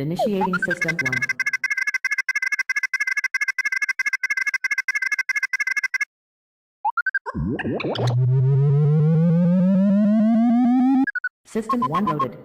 Initiating System 1. System 1 loaded.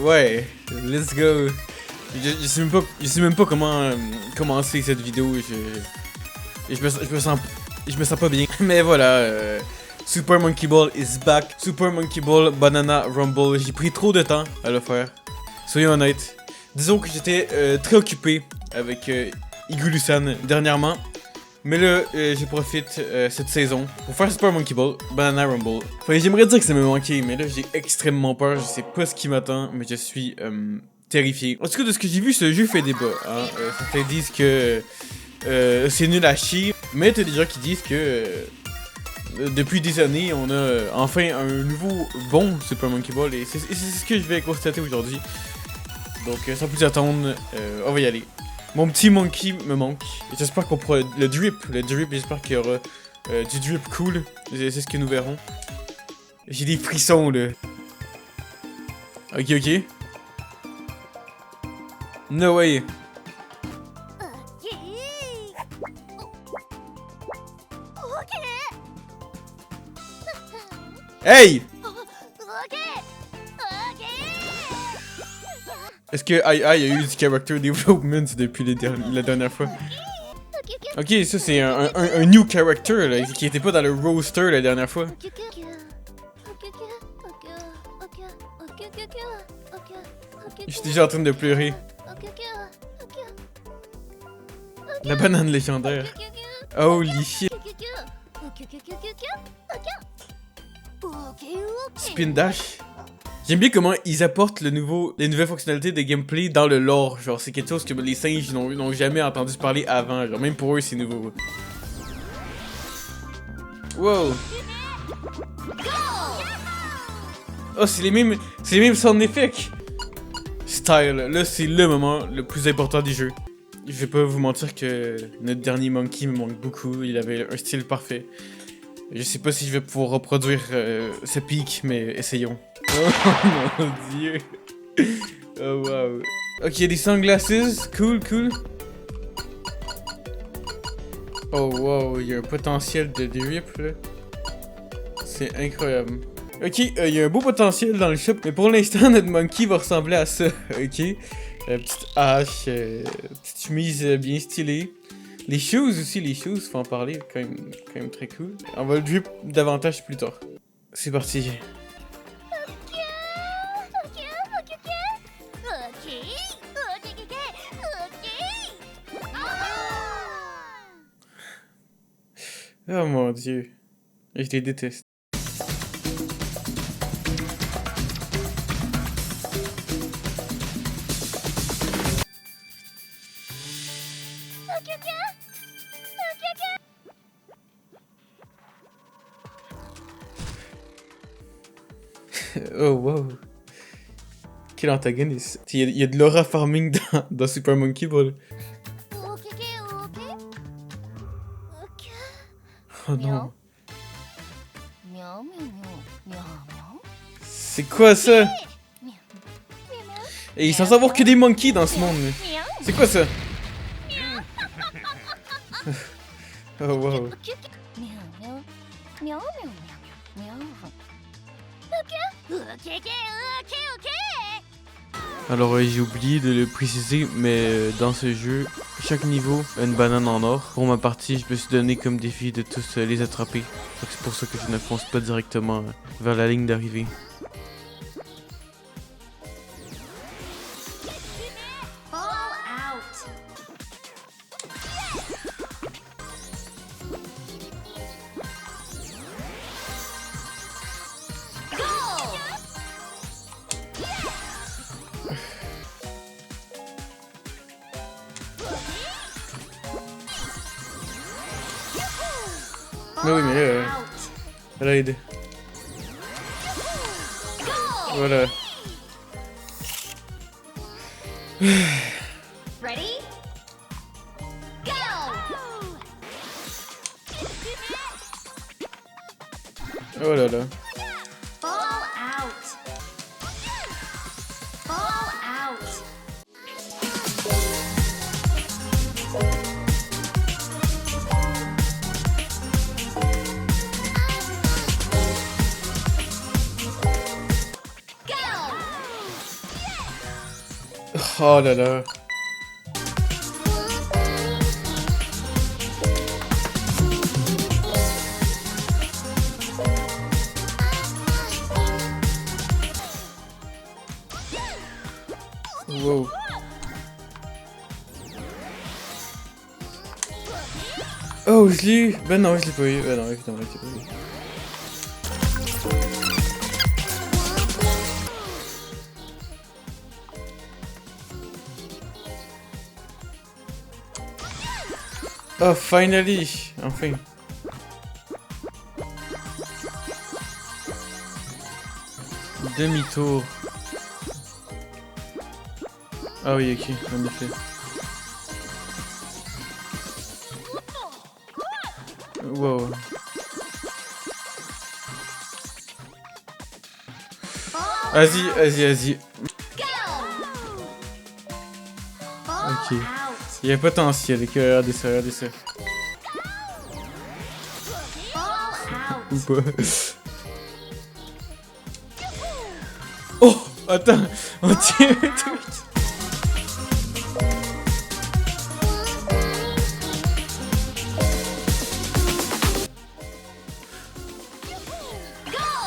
Ouais, let's go. Je sais même pas comment commencer cette vidéo. Je me sens pas bien. Mais voilà, Super Monkey Ball is back. Super Monkey Ball Banana Rumble. J'ai pris trop de temps à le faire. Soyons honnêtes. Disons que j'étais très occupé avec Igulu-san dernièrement. Mais là, je profite cette saison pour faire Super Monkey Ball Banana Rumble. Enfin, j'aimerais dire que ça me manquait, mais là, j'ai extrêmement peur. Je sais pas ce qui m'attend, mais je suis terrifié. En tout cas, de ce que j'ai vu, ce jeu fait débat. Hein. Certains disent que c'est nul à chier, mais t'as des gens qui disent que depuis des années, on a enfin un nouveau bon Super Monkey Ball, et c'est ce que je vais constater aujourd'hui. Donc, sans plus attendre, on va y aller. Mon petit monkey me manque. J'espère qu'on pourra le drip, j'espère qu'il y aura du drip cool. C'est ce que nous verrons. J'ai des frissons là. Ok, ok. No way. Hey! Est-ce que AI a eu du character development depuis la dernière fois? Ok, ça c'est un new character là, qui était pas dans le roster la dernière fois. Je suis déjà en train de pleurer. La banane légendaire. Holy shit. Spin dash. J'aime bien comment ils apportent les nouvelles fonctionnalités de gameplay dans le lore. Genre, c'est quelque chose que les singes n'ont jamais entendu parler avant. Genre, même pour eux, c'est nouveau. Wow. Oh, c'est les mêmes sound effects. Style. Là, c'est le moment le plus important du jeu. Je vais pas vous mentir que notre dernier Monkey me manque beaucoup. Il avait un style parfait. Je sais pas si je vais pouvoir reproduire ce pic, mais essayons. Oh mon dieu. Oh wow. Ok, des sunglasses. Cool, cool. Oh wow, il y a un potentiel de drip là. C'est incroyable. Ok, il y a un beau potentiel dans le shop, mais pour l'instant, notre monkey va ressembler à ça. Ok. Petite hache, petite chemise bien stylée. Les shoes aussi, les shoes, faut en parler, quand même très cool. On va le drip davantage plus tard. C'est parti. Oh mon dieu. Je les déteste. Oh wow. Quel antagoniste. Il y a de l'aura farming dans Super Monkey Ball. Oh non. C'est quoi ça? Et il est censé avoir que des monkeys dans ce monde. C'est quoi ça? Oh wow. Alors j'ai oublié de le préciser, mais dans ce jeu, chaque niveau a une banane en or. Pour ma partie, je me suis donné comme défi de tous les attraper. Donc c'est pour ça que je ne fonce pas directement vers la ligne d'arrivée. Mais oui, mais raid. Voilà. Ready? Go! Oh là là. Ball out. Ball out. Oh là là. Wow. Oh, je l'ai eu. Ben non, je l'ai pas eu. Ben non, évidemment, je l'ai pas eu. Oh, finally! Enfin. Demi-tour. Ah oui, ok, en effet. Wow. Ball Vas-y, vas-y, vas-y. Go! Fall Ok. out. Il y a potentiel, ok, regardez ça, regardez ça. Fall Ou out. pas. Oh! Attends! On tient un truc!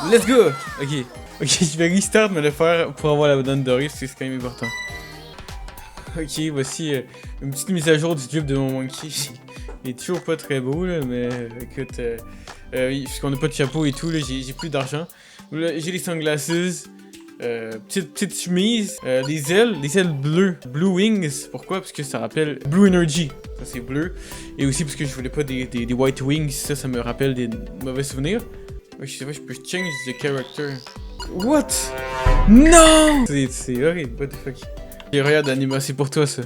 Let's go! Ok. Ok, je vais restart me le faire pour avoir la donne dorée parce que c'est quand même important. Ok, voici une petite mise à jour du tube de mon monkey. Il est toujours pas très beau là, mais écoute, puisqu'on n'a pas de chapeau et tout, là, j'ai plus d'argent. Là, j'ai les sunglasses, petite chemise, des ailes bleues, Blue Wings. Pourquoi? Parce que ça rappelle Blue Energy, ça c'est bleu. Et aussi parce que je voulais pas des White Wings, ça me rappelle des mauvais souvenirs. Ouais, je sais pas, je peux change the character. What? Non! C'est horrible, what the fuck. Et regarde, Anima, c'est pour toi ça.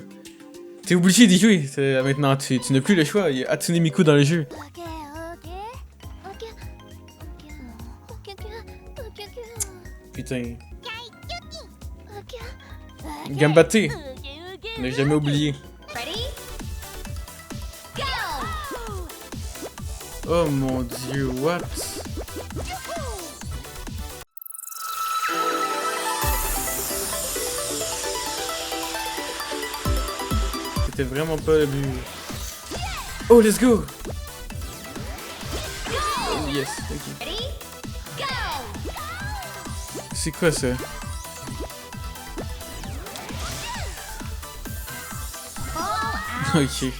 T'es obligé d'y jouer, maintenant tu n'as plus le choix, il y a Hatsune Miku dans le jeu. Putain. Gambate, ne jamais oublié. Ready? Go! Oh mon dieu, what? C'était vraiment pas le but. Oh, let's go! Oh, yes, ok. Ready? Go! C'est quoi ça? Fall out. Ok.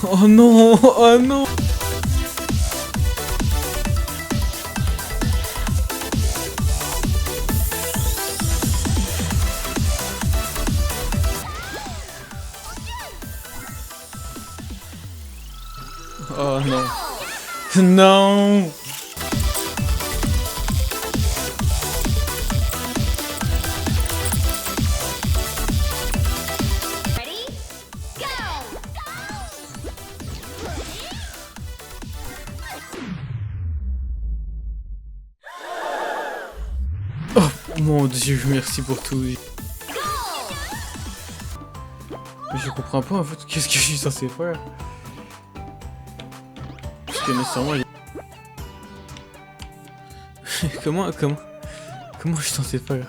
Oh non! Oh non! Oh non! Non! Ready? Go! Oh mon dieu, merci pour tout. Mais je comprends pas en fait, qu'est-ce que je suis censé faire? Parce que nécessairement... comment je suis censé faire?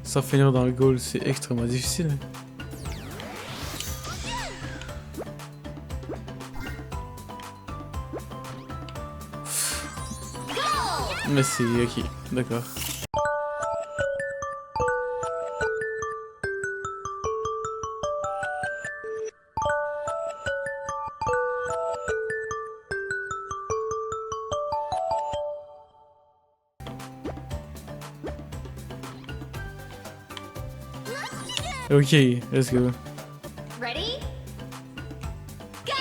Sans finir dans le goal, c'est extrêmement difficile. Mais c'est ok, d'accord. Ok, let's go. Ready? Go!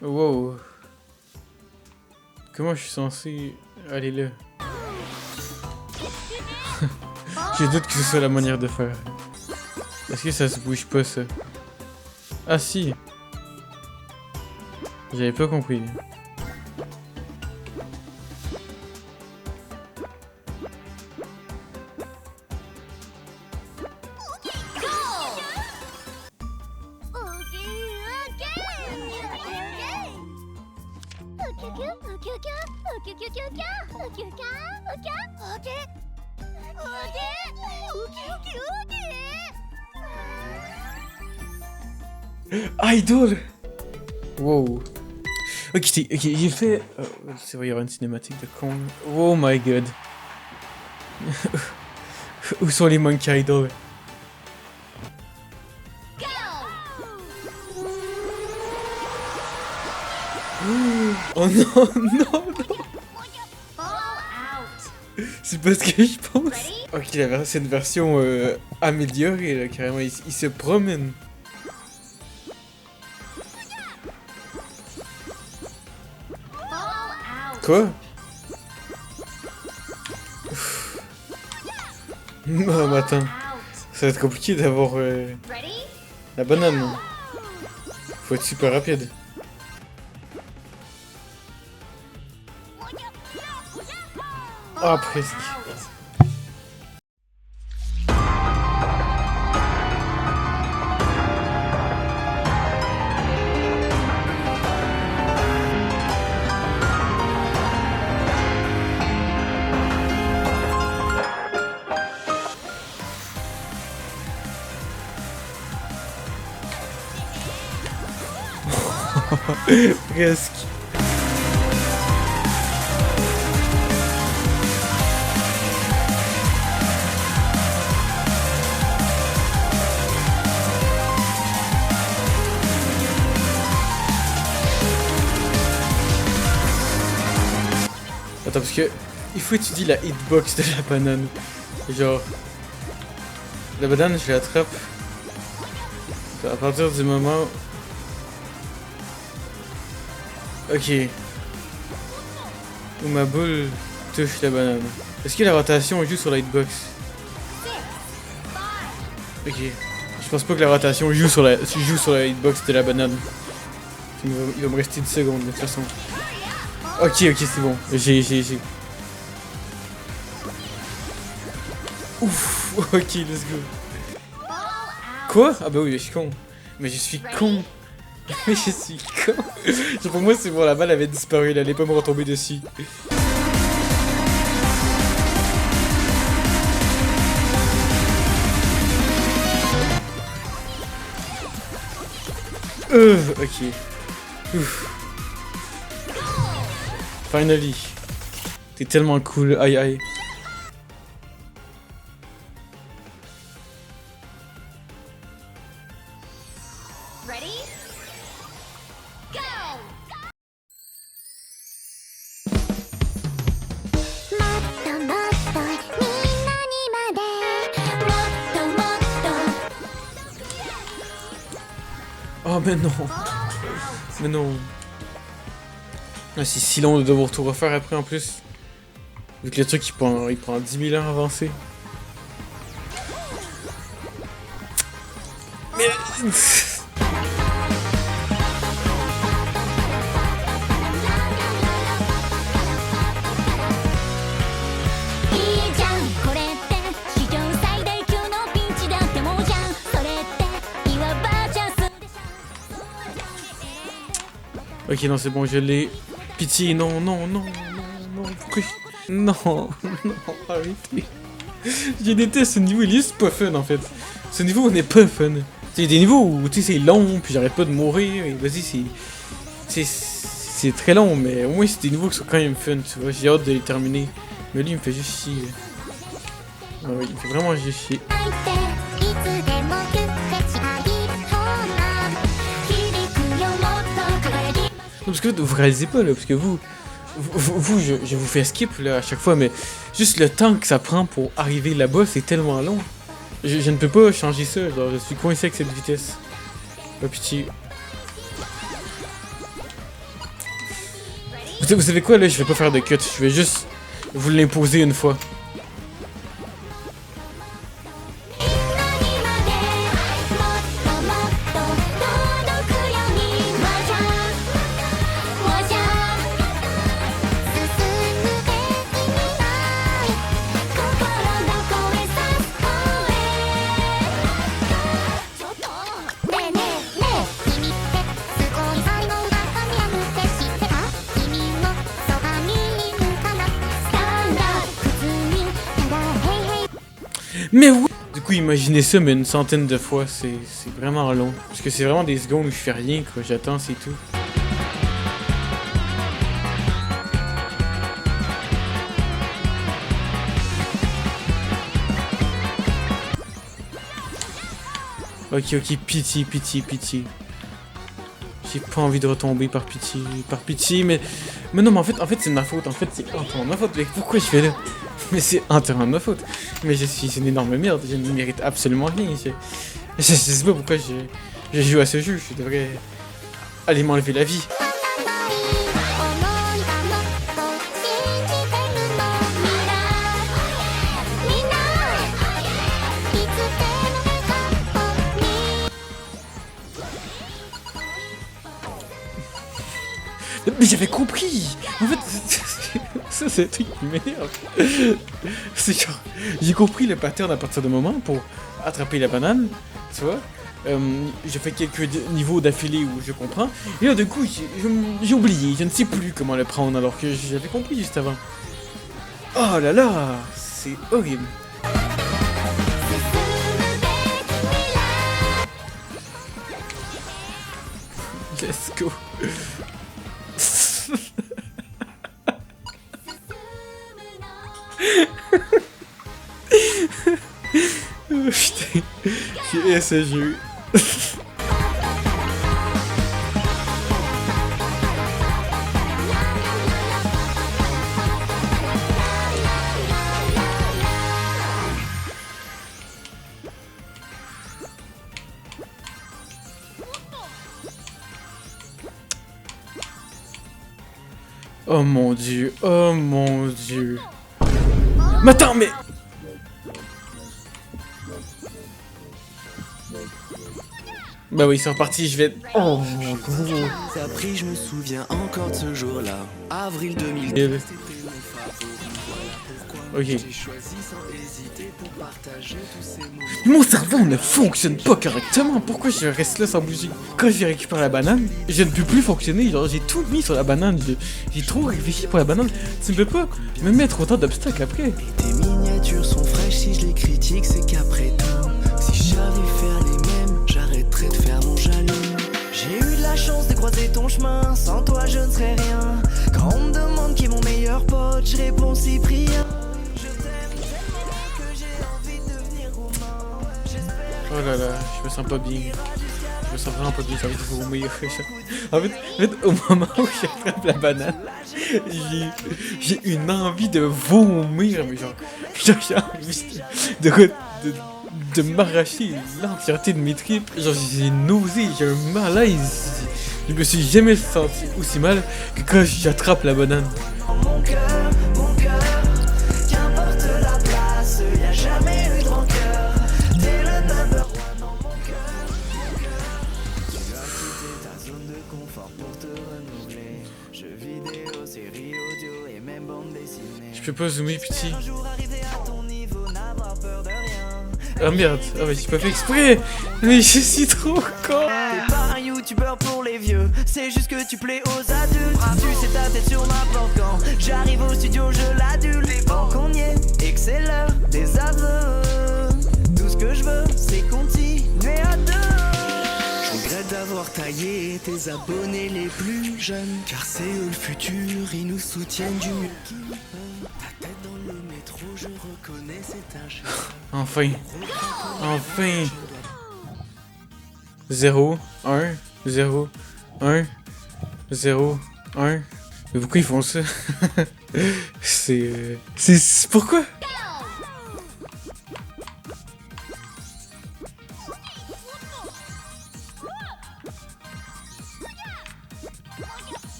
Wow. Comment je suis censé aller là? Je doute que ce soit la manière de faire. Est-ce que ça se bouge pas ça? Ah si! J'avais pas compris. Idol! Wow. Ok, j'ai fait... Oh, ça va y avoir une cinématique de con. Oh my god. Où sont les Monkey Idol? Oh non, non, non! Fall out. C'est pas ce que je pense. Ready? Ok, c'est une version améliorée, là, carrément. Il se promène. Quoi? Non, mais attends. Out. Ça va être compliqué d'avoir Ready? la banane. Non? Faut être super rapide. Ah, presque. Out. Presque. Attends, parce que il faut étudier la hitbox de la banane. Genre, la banane, je l'attrape à partir du moment. Ok. Où ma boule touche la banane. Est-ce que la rotation joue sur la hitbox? Ok. Je pense pas que la rotation joue sur la hitbox de la banane. Il va me rester 10 secondes de toute façon. Ok, c'est bon. J'ai. Ouf, ok, let's go. Quoi? Ah bah oui, je suis con. Mais je suis con. Mais je suis con. Pour moi, c'est bon, la balle avait disparu, elle allait pas me retomber dessus. Ok. Ouf. Finally. T'es tellement cool, aïe aïe. Ready? Go! もっともっとみんなにまでもっともっと Oh mais non. Mais non. Ah, c'est si long de devoir tout refaire après en plus. Vu que le truc il prend 10 000 ans à avancer. Mais... Ok, non, c'est bon, je l'ai. Pitié, non, pourquoi Non, arrêtez. Je déteste ce niveau, il est juste pas fun en fait. Ce niveau n'est pas fun. C'est des niveaux où tu sais c'est long, puis j'arrête pas de mourir, et vas-y, c'est très long, mais au moins c'est des niveaux qui sont quand même fun, tu vois, j'ai hâte de les terminer. Mais lui il me fait juste chier. Ah oui, il me fait vraiment juste chier. Non, parce que vous réalisez pas là, parce que vous je vous fais skip là à chaque fois, mais juste le temps que ça prend pour arriver là-bas, c'est tellement long. Je ne peux pas changer ça, genre je suis coincé avec cette vitesse. Oh pitié. Vous savez quoi là, je vais pas faire de cut, je vais juste vous l'imposer une fois. Mais oui. Du coup, imaginez ça, mais une centaine de fois, c'est vraiment long. Parce que c'est vraiment des secondes où je fais rien, quoi. J'attends, c'est tout. Ok, pitié. J'ai pas envie de retomber par pitié, mais non, mais en fait c'est de ma faute, en fait c'est entièrement de ma faute, mais pourquoi je fais là? Mais c'est entièrement de ma faute, mais je suis une énorme merde, je ne mérite absolument rien, je sais pas pourquoi je joue à ce jeu, je devrais aller m'enlever la vie. Mais j'avais compris. En fait, ça c'est le truc qui m'énerve. C'est genre, j'ai compris le pattern à partir de moment pour attraper la banane, tu vois. J'ai fait quelques niveaux d'affilée où je comprends. Et là, du coup, j'ai oublié. Je ne sais plus comment le prendre alors que j'avais compris juste avant. Oh là là, c'est horrible. Let's go. Oh, putain, j'ai ce jeu. Oh mon dieu, oh mon dieu. Mais attends, mais... Bah oui, c'est reparti, je vais... Oh mon gros... Après, je me souviens encore de ce jour-là, avril 2000. Ok. J'ai choisi sans hésiter pour partager tous ces moments. Mon cerveau ne fonctionne pas correctement. Pourquoi je reste là sans bouger? Quand j'ai récupéré la banane, je ne peux plus fonctionner. Genre, j'ai tout mis sur la banane. J'ai trop réfléchi pour la banane. Tu ne peux pas me mettre autant d'obstacles après. Tes miniatures sont fraîches, si je les critique, c'est qu'après tout, si j'avais faire les mêmes, j'arrêterais de faire mon jaloux. J'ai eu de la chance de croiser ton chemin, sans toi je ne serais rien. Quand on me demande qui est mon meilleur pote, je réponds Cyprien. Je t'aime tellement que j'ai envie de devenir romain. Oh là là, je me sens pas bien. Je me sens vraiment pas bien, j'ai envie de vomir. En fait, au moment où j'attrape la banane, j'ai une envie de vomir, mais genre j'ai envie de m'arracher l'entièreté de mes tripes. Genre j'ai nausé, j'ai un malaise. Je me suis jamais senti aussi mal que quand j'attrape la banane. Mon cœur, qu'importe la place, y a jamais eu de rancœur. T'es le number one dans mon cœur. Tu as quitté ta zone de confort pour te renouveler. Jeux vidéo, séries audio et même bande dessinée. Je peux pas zoomer, petit. Un jour arriver à ton niveau, n'avoir peur de rien. Ah merde, ah mais j'ai pas fait exprès. Mais je suis trop con. T'es pas un youtubeur pour les vieux, c'est juste que tu plais aux adultes. Tu sais ta tête sur ma porte quand j'arrive au studio, je l'adule. Tant qu'on y est et que c'est l'heure des aveux, tout ce que je veux c'est continuer à deux. Je regrette d'avoir taillé tes abonnés les plus jeunes, car c'est eux le futur, ils nous soutiennent du mieux qu'ils peuvent. Ta tête dans le métro, je reconnais, c'est un jeu. Enfin. Enfin. 0, 1, 0, 1, 0, 1. Mais pourquoi ils font ça? C'est... Pourquoi?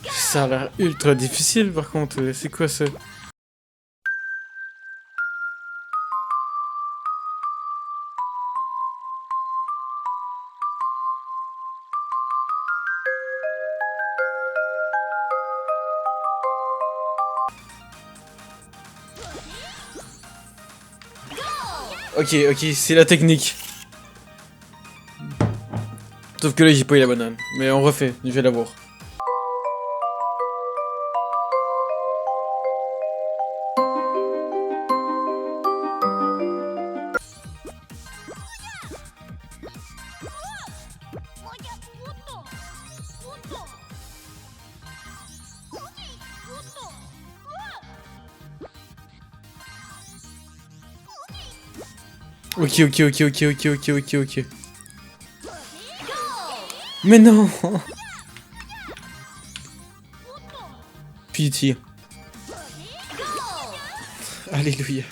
Ça a l'air ultra difficile par contre. C'est quoi ça? Ok, c'est la technique. Sauf que là, j'ai pas eu la banane. Mais on refait, je vais l'avoir. Ok. Mais non! Pitié. Alléluia.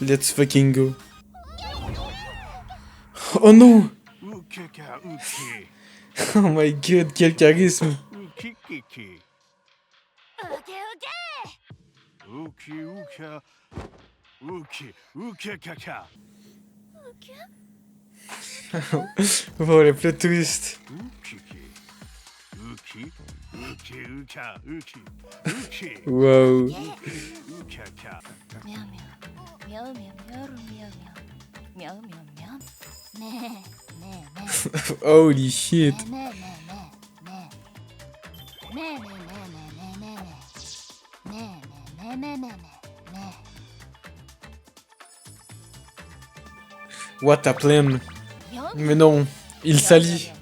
Let's fucking go. Oh non! Oh my god, quel charisme! Oh, le plot twist. Wow. Holy shit. What a plan. Mais non, il s'allie.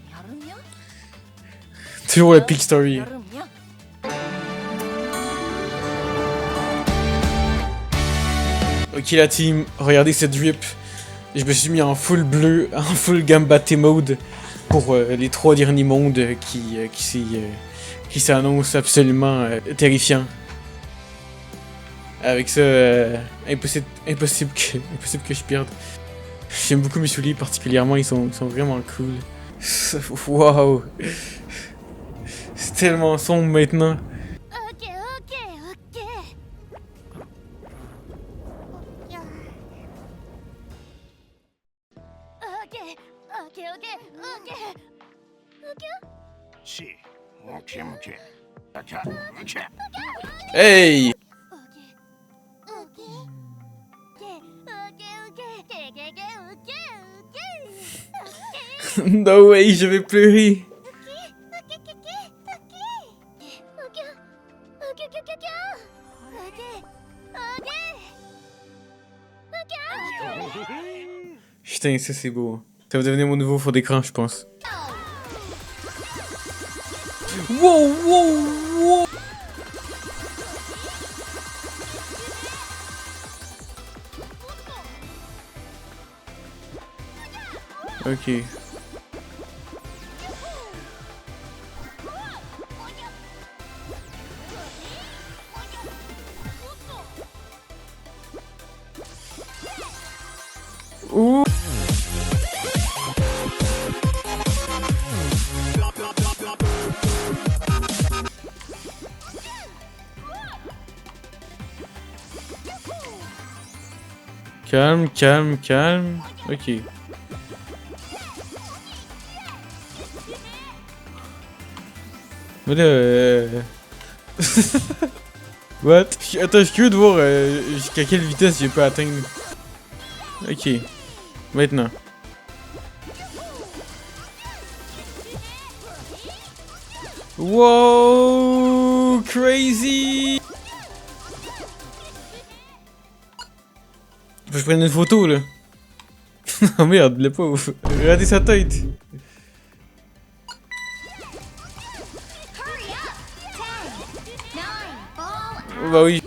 Toujours la Peak Story. Ok la team, regardez cette drip. Je me suis mis en full bleu, en full Gambate mode pour les 3 derniers mondes qui s'annoncent absolument terrifiants. Avec ça, impossible que je perde. J'aime beaucoup mes souliers particulièrement, ils sont vraiment cool. Waouh. C'est tellement sombre maintenant. Hey! No way, je vais pleurer. Putain, ça c'est beau. Ça va devenir mon nouveau fond d'écran, je pense. Wow, wow, wow. Ok. Ouh. Calme, calme, calme. Ok. Mais là, What? Attends, je suis curieux de voir jusqu'à quelle vitesse je peux atteindre. Ok. Maintenant. Wow! Crazy! Faut que je prenne une photo là. Oh merde, le pauvre. Regardez sa tête. Oh, bah oui.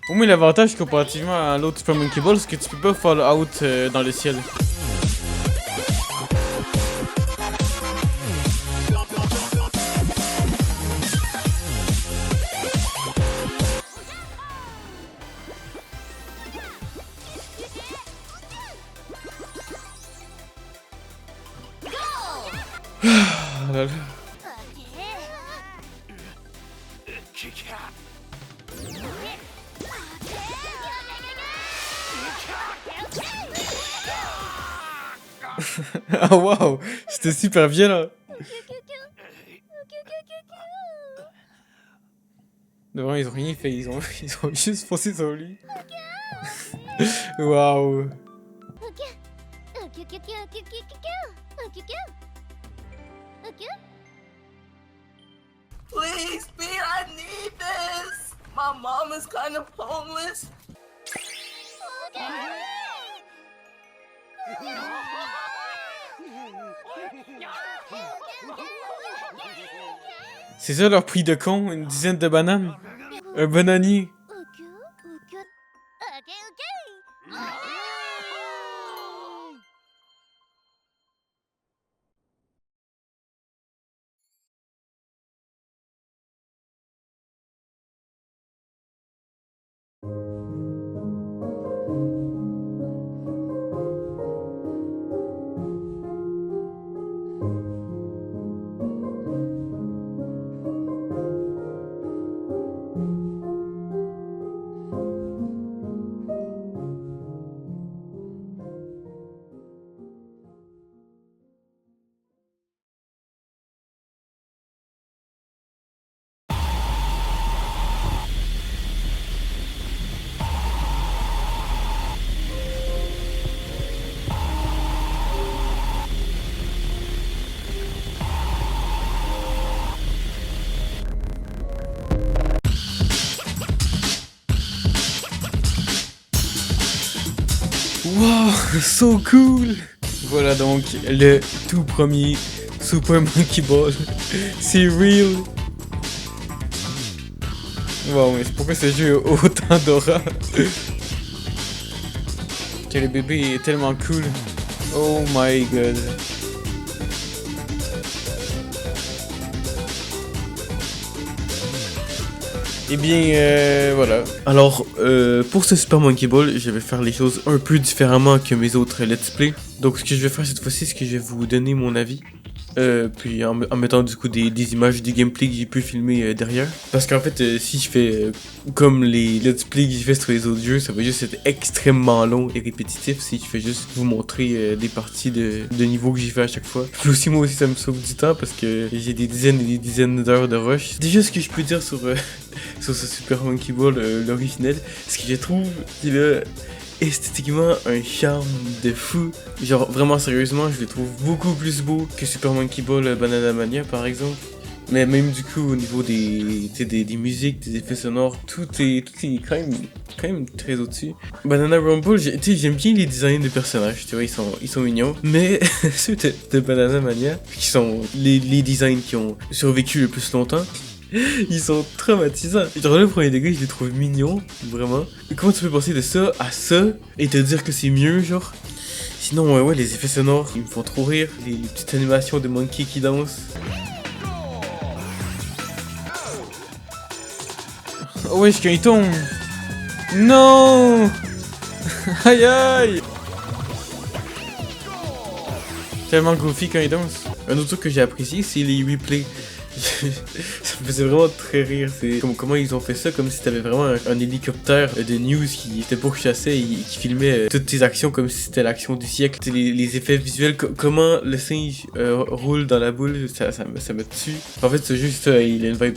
Au moins l'avantage comparativement à l'autre Super Monkey Ball, c'est que tu peux pas fall out dans le ciel. Ah là là. Ah waouh, c'était super bien là. Devant ils ont rien fait, ils ont juste foncé sur lui. Waouh. Please, Pete, I need this. My mom is kind of homeless. C'est ça leur prix de con, une dizaine de bananes. Un bananier. Wow, so cool! Voilà donc le tout premier Super Monkey Ball. C'est real! Wow, mais pourquoi ce jeu a autant d'aura? Que le bébé est tellement cool. Oh my god. Eh bien, voilà. Alors, pour ce Super Monkey Ball, je vais faire les choses un peu différemment que mes autres let's play. Donc, ce que je vais faire cette fois-ci, c'est que je vais vous donner mon avis. Puis en mettant du coup des images du gameplay que j'ai pu filmer derrière. Parce qu'en fait, si je fais comme les let's play que j'ai fait sur les autres jeux, ça va juste être extrêmement long et répétitif si je fais juste vous montrer des parties de niveaux que j'ai fait à chaque fois. Puis aussi, moi aussi, ça me sauve du temps parce que j'ai des dizaines et des dizaines d'heures de rush. Déjà, ce que je peux dire sur, sur ce Super Monkey Ball, l'original, ce que je trouve qu'il a esthétiquement un charme de fou. Genre vraiment sérieusement, je le trouve beaucoup plus beau que Super Monkey Ball Banana Mania par exemple. Mais même du coup au niveau des musiques, des effets sonores, tout est quand même très au-dessus. Banana Rumble, j'aime bien les designs de personnages, tu vois, ils sont mignons. Mais ceux de Banana Mania, qui sont les designs qui ont survécu le plus longtemps, ils sont traumatisants. Genre le premier degré, je les trouve mignons, vraiment. Et comment tu peux passer de ça à ça et te dire que c'est mieux, genre? Sinon, ouais, les effets sonores, ils me font trop rire. Les petites animations de Monkey qui dansent. Oh ouais, quand il tombe. Non. Aïe aïe. Tellement goofy quand il danse. Un autre truc que j'ai apprécié, c'est les replays. Ça me faisait vraiment très rire. C'est comment ils ont fait ça, comme si t'avais vraiment un hélicoptère de news qui était pour chasser et qui filmait toutes tes actions comme si c'était l'action du siècle. Les effets visuels, comment le singe roule dans la boule, ça me tue. En fait, ce jeu, il a une vibe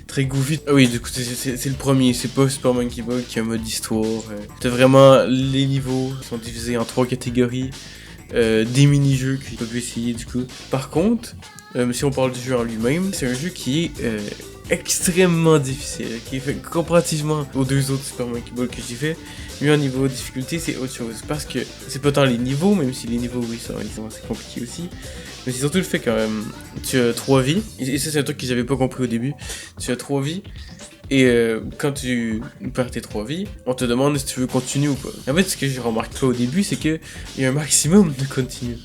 très goofy. Ah oui, du coup, c'est le premier. C'est pas Super Monkey Ball qui a un mode histoire. T'as vraiment les niveaux qui sont divisés en 3 catégories. Des mini-jeux que j'ai pas pu essayer du coup. Par contre, si on parle du jeu en lui-même, c'est un jeu qui est extrêmement difficile, qui est fait comparativement aux deux autres Super Monkey Ball que j'ai fait. Lui, en niveau de difficulté, c'est autre chose. Parce que c'est pas tant les niveaux, même si les niveaux, oui, ils sont assez compliqués aussi. Mais c'est surtout le fait que tu as 3 vies. Et ça, c'est un truc que j'avais pas compris au début. Tu as 3 vies. Et quand tu perds tes 3 vies, on te demande si tu veux continuer ou pas. En fait, ce que j'ai remarqué au début, c'est qu'il y a un maximum de continue.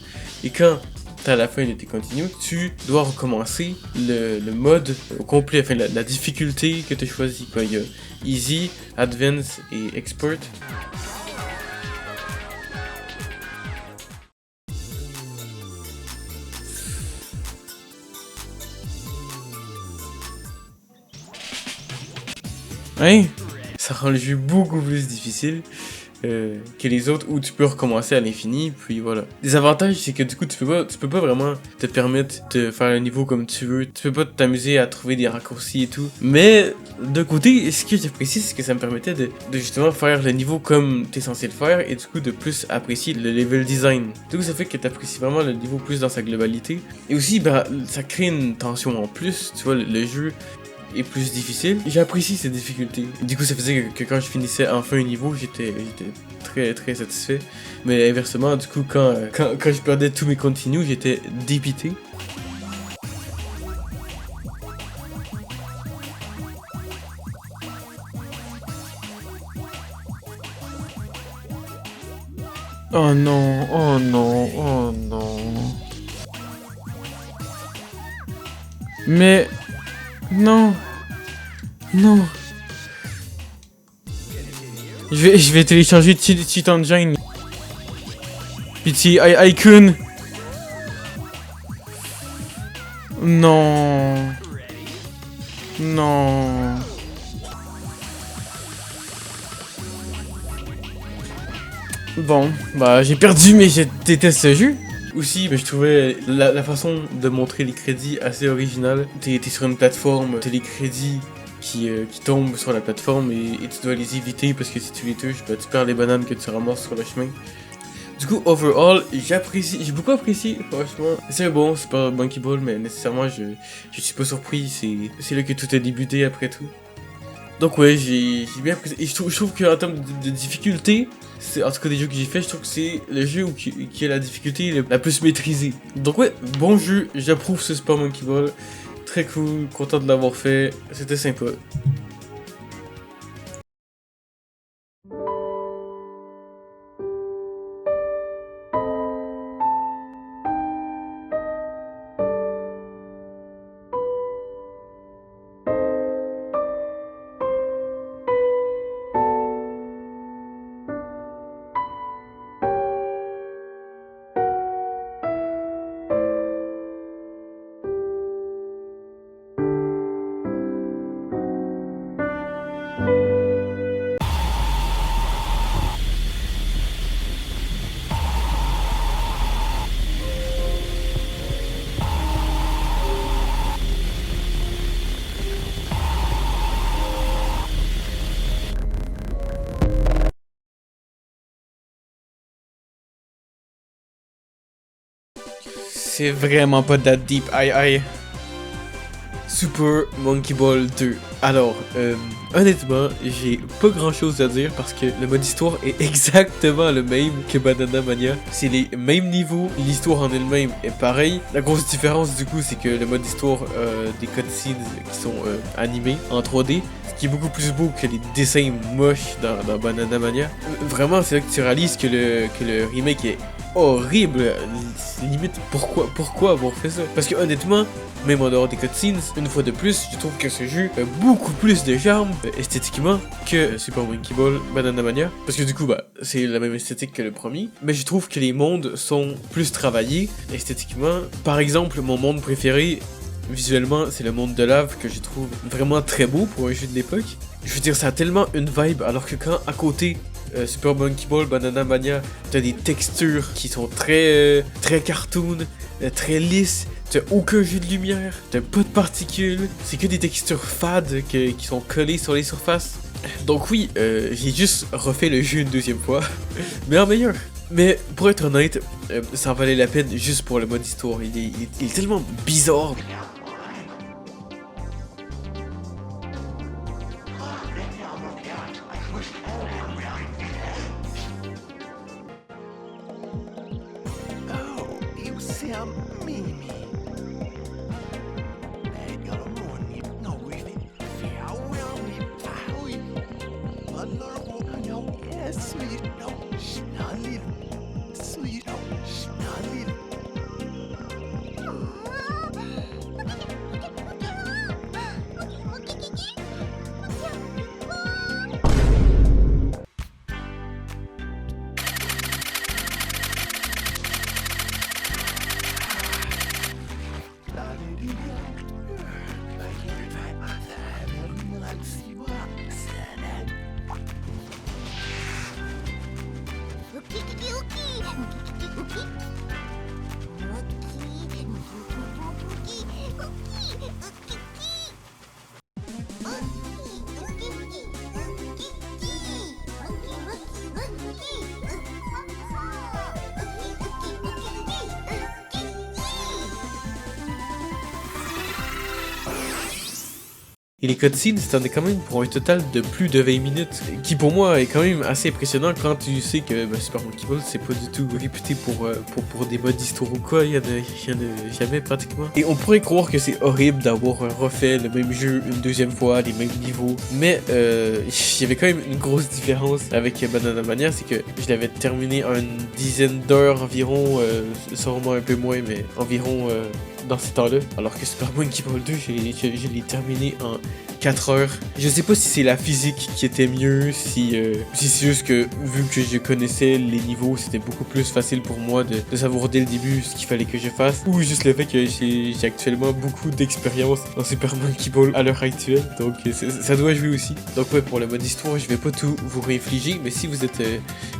Et quand t'as la fin de tes continues, tu dois recommencer le mode au complet, enfin la difficulté que tu as choisi. Il y a Easy, Advance et Expert. Hein? Ça rend le jeu beaucoup plus difficile que les autres où tu peux recommencer à l'infini, puis voilà. Les avantages, c'est que du coup, tu peux pas vraiment te permettre de faire le niveau comme tu veux. Tu peux pas t'amuser à trouver des raccourcis et tout. Mais d'un côté, ce que j'apprécie, c'est que ça me permettait de justement faire le niveau comme t'es censé le faire et du coup de plus apprécier le level design. Du coup, ça fait que t'apprécies vraiment le niveau plus dans sa globalité. Et aussi, ça crée une tension en plus. Tu vois, le jeu est plus difficile. J'apprécie ces difficultés. Du coup, ça faisait que quand je finissais enfin un niveau, j'étais très très satisfait. Mais inversement, du coup, quand je perdais tous mes continues, j'étais dépité. Oh non, oh non, oh non. Mais non, non. Je vais télécharger Cheat Engine. Pitié, Icon. Non. Non. Bon, j'ai perdu, mais je déteste ce jeu. Aussi, je trouvais la façon de montrer les crédits assez originale. T'es sur une plateforme, t'as les crédits qui tombent sur la plateforme et tu dois les éviter parce que si tu les touches, tu perds les bananes que tu ramasses sur le chemin. Du coup, overall, j'ai beaucoup apprécié, franchement. C'est bon, c'est pas Monkey Ball, mais nécessairement, je suis pas surpris. C'est là que tout a débuté après tout. Donc ouais, j'ai bien apprécié. Et je trouve qu'en termes de difficulté, c'est en tout cas des jeux que j'ai fait, je trouve que c'est le jeu qui a la difficulté la plus maîtrisée. Donc ouais, bon jeu, j'approuve ce Super Monkey Ball. Très cool, content de l'avoir fait, c'était sympa. C'est vraiment pas that deep, aïe aïe. Super Monkey Ball 2. Alors, honnêtement, j'ai pas grand chose à dire parce que le mode histoire est exactement le même que Banana Mania. C'est les mêmes niveaux, l'histoire en elle-même est pareille. La grosse différence du coup, c'est que le mode histoire des cutscenes qui sont animés en 3D, ce qui est beaucoup plus beau que les dessins moches dans Banana Mania. Vraiment, c'est là que tu réalises que le remake est horrible. Limite, pourquoi avoir fait ça? Parce que honnêtement, même en dehors des cutscenes, une fois de plus, je trouve que ce jeu a beaucoup plus de charme esthétiquement que Super Monkey Ball Banana Mania. Parce que du coup, bah, c'est la même esthétique que le premier. Mais je trouve que les mondes sont plus travaillés esthétiquement. Par exemple, mon monde préféré, visuellement, c'est le monde de lave que je trouve vraiment très beau pour un jeu de l'époque. Je veux dire, ça a tellement une vibe, alors que quand à côté, Super Monkey Ball, Banana Mania, t'as des textures qui sont très cartoon, très lisses, t'as aucun jeu de lumière, t'as pas de particules, c'est que des textures fades qui sont collées sur les surfaces. Donc oui, j'ai juste refait le jeu une deuxième fois, mais en meilleur. Mais pour être honnête, ça en valait la peine juste pour le mode histoire, il est tellement bizarre. Et les cutscenes s'étendaient quand même pour un total de plus de 20 minutes, qui pour moi est quand même assez impressionnant quand tu sais que Super Monkey Ball c'est pas du tout réputé pour des modes d'histoire ou quoi, il y en a jamais pratiquement. Et on pourrait croire que c'est horrible d'avoir refait le même jeu une deuxième fois, les mêmes niveaux, mais il y avait quand même une grosse différence avec Banana Mania, c'est que je l'avais terminé en une dizaine d'heures environ, sûrement un peu moins, mais environ dans ces temps-là, alors que Super Monkey Ball 2, je l'ai terminé en 4 heures. Je sais pas si c'est la physique qui était mieux, si c'est juste que vu que je connaissais les niveaux, c'était beaucoup plus facile pour moi de savoir dès le début ce qu'il fallait que je fasse, ou juste le fait que j'ai actuellement beaucoup d'expérience dans Super Monkey Ball à l'heure actuelle, donc ça doit jouer aussi. Donc ouais, pour le mode histoire, je vais pas tout vous réinfliger, mais si vous êtes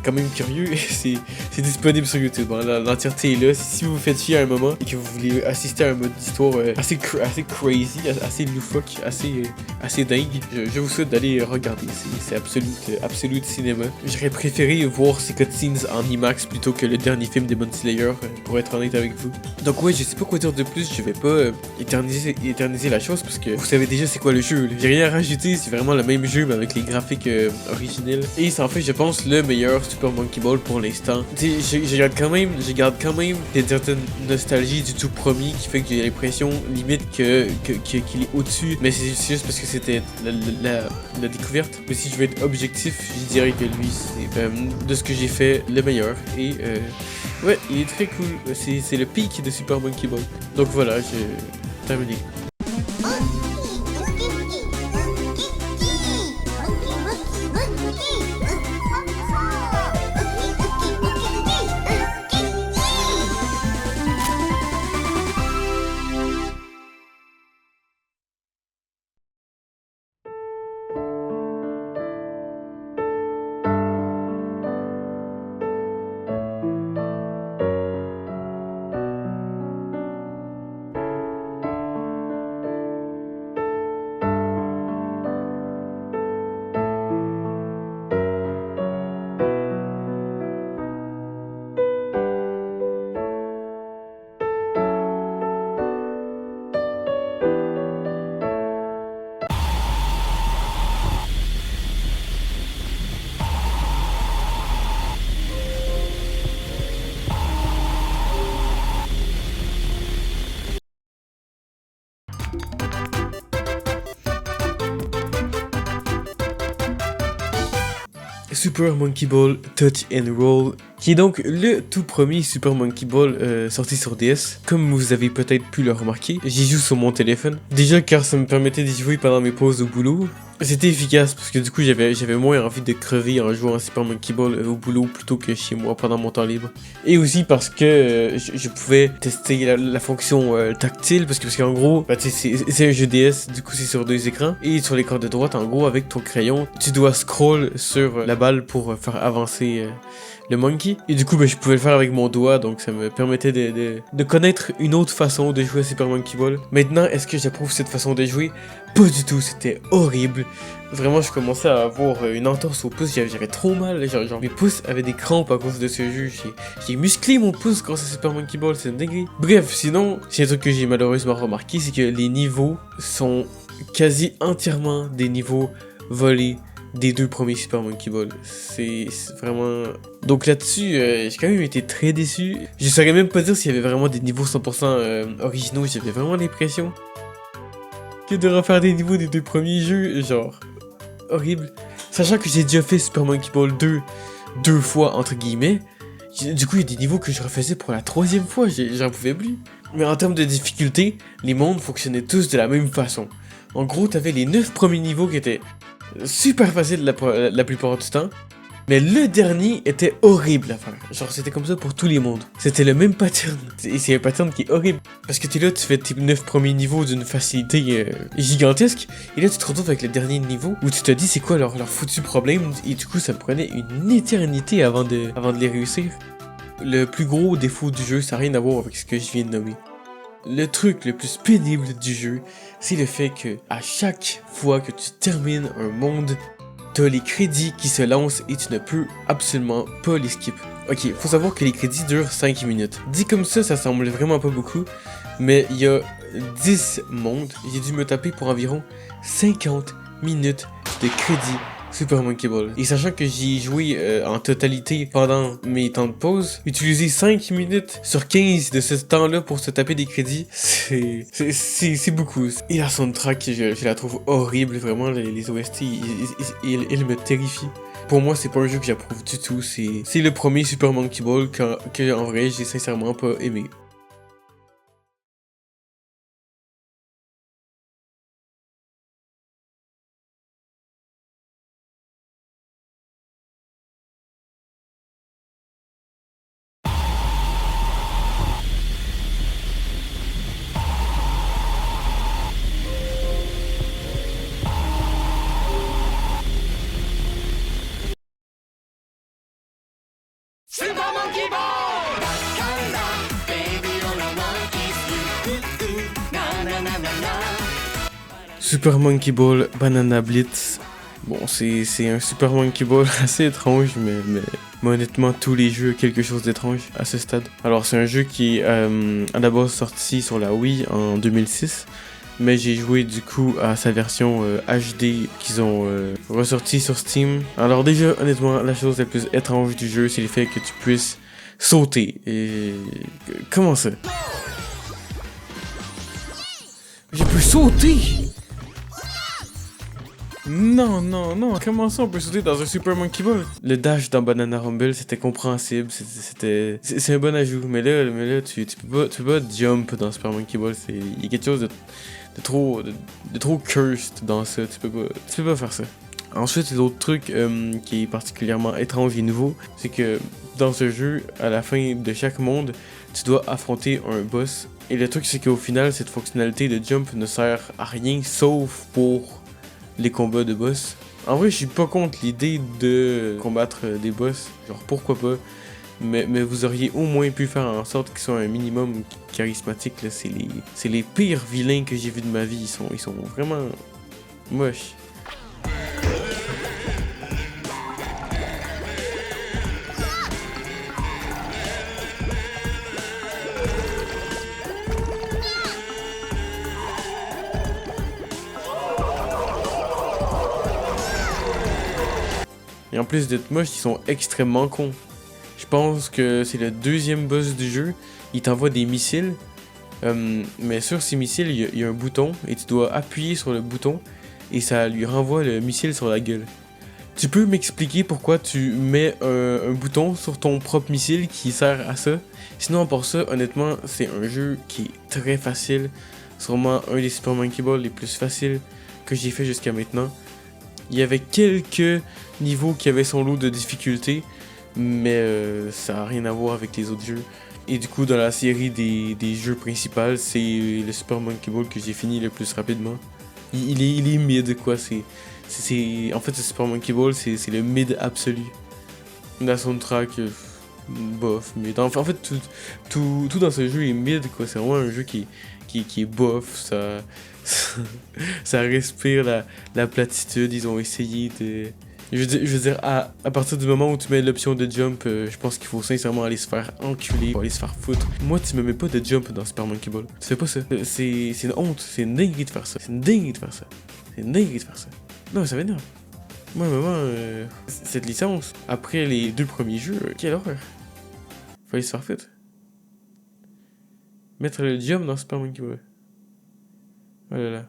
quand même curieux, c'est disponible sur YouTube, hein. L'entièreté est là. Si vous vous faites chier à un moment et que vous voulez assister à un mode d'histoire assez crazy, assez loufoque, assez assez dingue. Je vous souhaite d'aller regarder, c'est absolu cinéma. J'aurais préféré voir ces cutscenes en IMAX plutôt que le dernier film Demon Slayer, pour être honnête avec vous. Donc ouais, je sais pas quoi dire de plus, je vais pas éterniser la chose parce que vous savez déjà c'est quoi le jeu. J'ai rien à rajouter, c'est vraiment le même jeu mais avec les graphiques originels. Et c'est en fait, je pense, le meilleur Super Monkey Ball pour l'instant. Je garde quand même une certaine nostalgie du tout premier qui fait que j'ai l'impression limite qu'il est au-dessus. Mais c'est juste parce que c'était la découverte. Mais si je veux être objectif, je dirais que lui, c'est de ce que j'ai fait le meilleur. Et ouais, il est très cool. C'est le pic de Super Monkey Ball. Donc voilà, j'ai terminé. Super Monkey Ball Touch and Roll, qui est donc le tout premier Super Monkey Ball sorti sur DS. Comme vous avez peut-être pu le remarquer, j'y joue sur mon téléphone. Déjà car ça me permettait d'y jouer pendant mes pauses au boulot. C'était efficace parce que du coup j'avais moins envie de crever en jouant à Super Monkey Ball au boulot plutôt que chez moi pendant mon temps libre. Et aussi parce que je pouvais tester la fonction tactile parce qu'en gros, bah, c'est un jeu DS, du coup c'est sur 2 écrans. Et sur l'écran de droite, en gros, avec ton crayon, tu dois scroll sur la balle pour faire avancer le monkey. Et du coup, bah, je pouvais le faire avec mon doigt, donc ça me permettait de connaître une autre façon de jouer à Super Monkey Ball. Maintenant, est-ce que j'approuve cette façon de jouer? Pas du tout, c'était horrible. Vraiment, je commençais à avoir une entorse au pouce, j'avais trop mal, genre mes pouces avaient des crampes à cause de ce jeu. J'ai musclé mon pouce grâce à Super Monkey Ball, c'est une dinguerie. Bref, sinon, c'est un truc que j'ai malheureusement remarqué, c'est que les niveaux sont quasi entièrement des niveaux volés des 2 premiers Super Monkey Ball. C'est vraiment... Donc là-dessus, j'ai quand même été très déçu. Je saurais même pas dire s'il y avait vraiment des niveaux 100% originaux, j'avais vraiment l'impression que de refaire des niveaux des 2 premiers jeux, genre... horrible. Sachant que j'ai déjà fait Super Monkey Ball 2 fois, entre guillemets, du coup il y a des niveaux que je refaisais pour la 3e fois, j'en pouvais plus. Mais en termes de difficulté, les mondes fonctionnaient tous de la même façon. En gros, t'avais les 9 premiers niveaux qui étaient super faciles la plupart du temps, mais le dernier était horrible à faire. Genre c'était comme ça pour tous les mondes. C'était le même pattern. Et c'est un pattern qui est horrible. Parce que t'es là, tu fais tes 9 premiers niveaux d'une facilité gigantesque. Et là tu te retrouves avec le dernier niveau où tu te dis c'est quoi leur foutu problème. Et du coup ça me prenait une éternité avant de les réussir. Le plus gros défaut du jeu, ça n'a rien à voir avec ce que je viens de nommer. Le truc le plus pénible du jeu, c'est le fait que à chaque fois que tu termines un monde, t'as les crédits qui se lancent et tu ne peux absolument pas les skip. Ok, faut savoir que les crédits durent 5 minutes. Dit comme ça semble vraiment pas beaucoup, mais il y a 10 mondes, j'ai dû me taper pour environ 50 minutes de crédits Super Monkey Ball. Et sachant que j'y ai joué en totalité pendant mes temps de pause, utiliser 5 minutes sur 15 de ce temps-là pour se taper des crédits, c'est beaucoup. Et la soundtrack, je la trouve horrible, vraiment, les OST, ils me terrifient. Pour moi, c'est pas un jeu que j'approuve du tout, c'est le premier Super Monkey Ball que en vrai, j'ai sincèrement pas aimé. Super Monkey Ball! Super Monkey Ball Banana Blitz. Bon, c'est un Super Monkey Ball assez étrange, mais honnêtement, tous les jeux ont quelque chose d'étrange à ce stade. Alors, c'est un jeu qui est à la base sorti sur la Wii en 2006, mais j'ai joué du coup à sa version HD qu'ils ont ressorti sur Steam. Alors déjà, honnêtement, la chose la plus étrange du jeu, c'est le fait que tu puisses sauter. Et comment ça? J'ai pu sauter! Non, non, non, comment ça on peut sauter dans un Super Monkey Ball? Le dash dans Banana Rumble, c'était compréhensible, c'est un bon ajout, mais là tu peux pas jump dans Super Monkey Ball, il y a quelque chose de trop cursed dans ça, tu peux pas faire ça. Ensuite, l'autre truc qui est particulièrement étrange et nouveau, c'est que dans ce jeu, à la fin de chaque monde, tu dois affronter un boss. Et le truc, c'est qu'au final, cette fonctionnalité de jump ne sert à rien, sauf pour les combats de boss. En vrai, je suis pas contre l'idée de combattre des boss, genre pourquoi pas, mais vous auriez au moins pu faire en sorte qu'ils soient un minimum charismatiques. C'est les pires vilains que j'ai vus de ma vie, ils sont vraiment moches. Et en plus d'être moches, ils sont extrêmement cons. Je pense que c'est le deuxième boss du jeu. Il t'envoie des missiles. Mais sur ces missiles, il y a un bouton. Et tu dois appuyer sur le bouton. Et ça lui renvoie le missile sur la gueule. Tu peux m'expliquer pourquoi tu mets un bouton sur ton propre missile qui sert à ça? Sinon, pour ça, honnêtement, c'est un jeu qui est très facile. Sûrement un des Super Monkey Ball les plus faciles que j'ai fait jusqu'à maintenant. Il y avait quelques niveaux qui avaient son lot de difficultés, mais ça n'a rien à voir avec les autres jeux. Et du coup, dans la série des jeux principaux, c'est le Super Monkey Ball que j'ai fini le plus rapidement. Il est mid, quoi. En fait, ce Super Monkey Ball, c'est le mid absolu. La soundtrack, bof. Mais en fait, tout dans ce jeu est mid, quoi. C'est vraiment un jeu qui est bof. Ça respire la platitude. Ils ont essayé de... Je veux dire, à partir du moment où tu mets l'option de jump, je pense qu'il faut sincèrement aller se faire enculer, aller se faire foutre. Moi, tu me mets pas de jump dans Super Monkey Ball. Tu fais pas ça. C'est une honte, c'est une dinguerie de faire ça. C'est une dinguerie de faire ça. C'est une dinguerie de faire ça. Non, ça m'énerve. Moi, maman, cette licence, après les 2 premiers jeux, quelle horreur. Fallait se faire foutre. Mettre le jump dans Super Monkey Ball. Oh là là.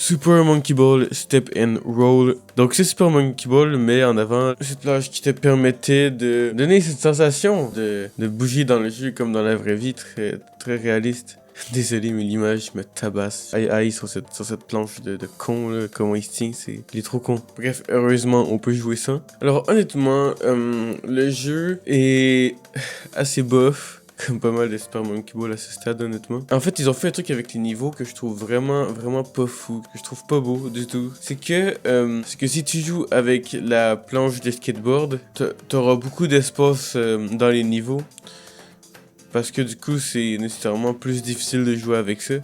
Super Monkey Ball Step and Roll. Donc c'est Super Monkey Ball, mais en avant, cette plage qui te permettait de donner cette sensation de bouger dans le jeu comme dans la vraie vie, très réaliste. Désolé, mais l'image me tabasse. Aïe sur cette planche de con, là, comment il se tient, il est trop con. Bref, heureusement, on peut jouer ça. Alors honnêtement, le jeu est assez bof. Comme pas mal de Super Monkey Ball à ce stade, honnêtement. En fait, ils ont fait un truc avec les niveaux que je trouve vraiment pas fou, que je trouve pas beau du tout. C'est que si tu joues avec la planche de skateboard, t'auras beaucoup d'espace dans les niveaux. Parce que du coup, c'est nécessairement plus difficile de jouer avec ça.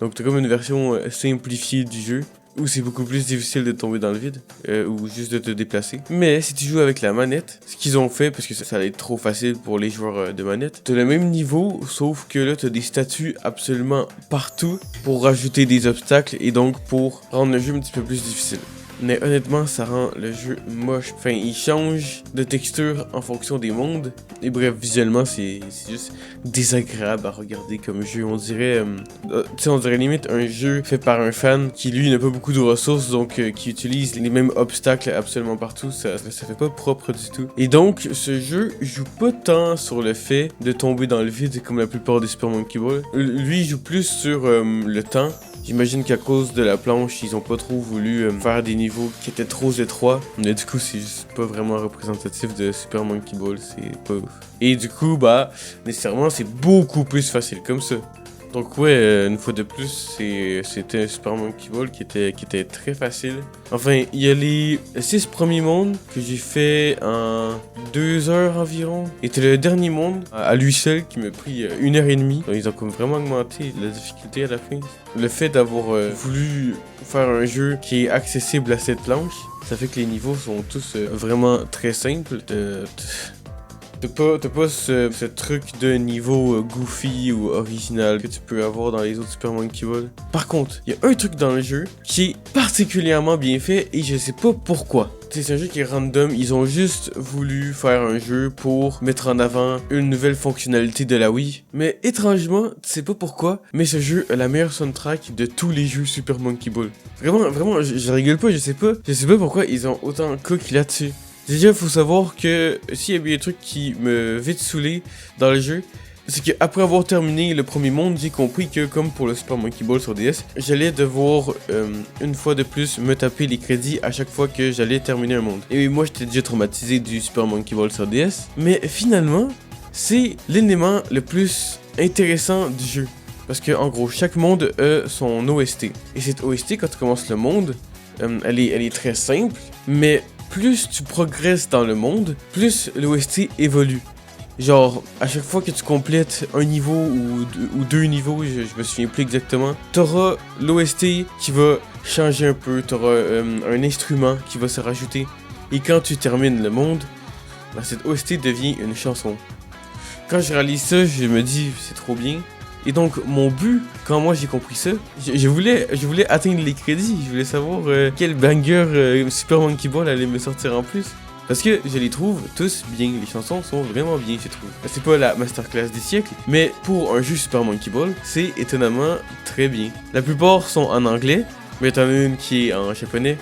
Donc t'as comme une version simplifiée du jeu, où c'est beaucoup plus difficile de tomber dans le vide, ou juste de te déplacer. Mais si tu joues avec la manette, ce qu'ils ont fait, parce que ça allait être trop facile pour les joueurs de manette, t'as le même niveau, sauf que là t'as des statues absolument partout pour rajouter des obstacles et donc pour rendre le jeu un petit peu plus difficile. Mais honnêtement, ça rend le jeu moche. Enfin, il change de texture en fonction des mondes. Et bref, visuellement, c'est juste désagréable à regarder comme jeu. On dirait, on dirait limite un jeu fait par un fan qui, lui, n'a pas beaucoup de ressources, donc qui utilise les mêmes obstacles absolument partout. Ça fait pas propre du tout. Et donc, ce jeu joue pas tant sur le fait de tomber dans le vide comme la plupart des Super Monkey Ball. Lui, il joue plus sur le temps. J'imagine qu'à cause de la planche, ils ont pas trop voulu faire des niveaux qui étaient trop étroits. Mais du coup, c'est juste pas vraiment représentatif de Super Monkey Ball, c'est pas ouf. Et du coup, bah, nécessairement, c'est beaucoup plus facile comme ça. Donc ouais, une fois de plus, c'était un Super Monkey Ball qui était très facile. Enfin, il y a les 6 premiers mondes que j'ai fait en 2 heures environ. Et c'était le dernier monde, à lui seul, qui m'a pris 1h30. Donc ils ont comme vraiment augmenté la difficulté à la fin. Le fait d'avoir voulu faire un jeu qui est accessible à cette planche, ça fait que les niveaux sont tous vraiment très simples. T'as pas ce truc de niveau goofy ou original que tu peux avoir dans les autres Super Monkey Ball. Par contre, il y a un truc dans le jeu qui est particulièrement bien fait et je sais pas pourquoi. C'est un jeu qui est random, ils ont juste voulu faire un jeu pour mettre en avant une nouvelle fonctionnalité de la Wii. Mais étrangement, tu sais pas pourquoi, mais ce jeu a la meilleure soundtrack de tous les jeux Super Monkey Ball. Vraiment, je rigole pas, je sais pas pourquoi ils ont autant coquille là-dessus. Déjà, faut savoir que s'il y a bien des trucs qui me vite saoulé dans le jeu, c'est qu'après avoir terminé le premier monde, j'ai compris que, comme pour le Super Monkey Ball sur DS, j'allais devoir, une fois de plus, me taper les crédits à chaque fois que j'allais terminer un monde. Et moi, j'étais déjà traumatisé du Super Monkey Ball sur DS, mais finalement, c'est l'élément le plus intéressant du jeu. Parce que, en gros, chaque monde a son OST. Et cette OST, quand tu commences le monde, elle est très simple, mais plus tu progresses dans le monde, plus l'OST évolue. Genre, à chaque fois que tu complètes un niveau ou deux niveaux, je me souviens plus exactement, t'auras l'OST qui va changer un peu, t'auras un instrument qui va se rajouter. Et quand tu termines le monde, bah, cette OST devient une chanson. Quand je réalise ça, je me dis, c'est trop bien. Et donc, mon but, quand moi j'ai compris ça, je voulais atteindre les crédits. Je voulais savoir quel banger Super Monkey Ball allait me sortir en plus. Parce que je les trouve tous bien. Les chansons sont vraiment bien, je trouve. C'est pas la masterclass des siècles, mais pour un jeu Super Monkey Ball, c'est étonnamment très bien. La plupart sont en anglais, mais t'en as une qui est en japonais.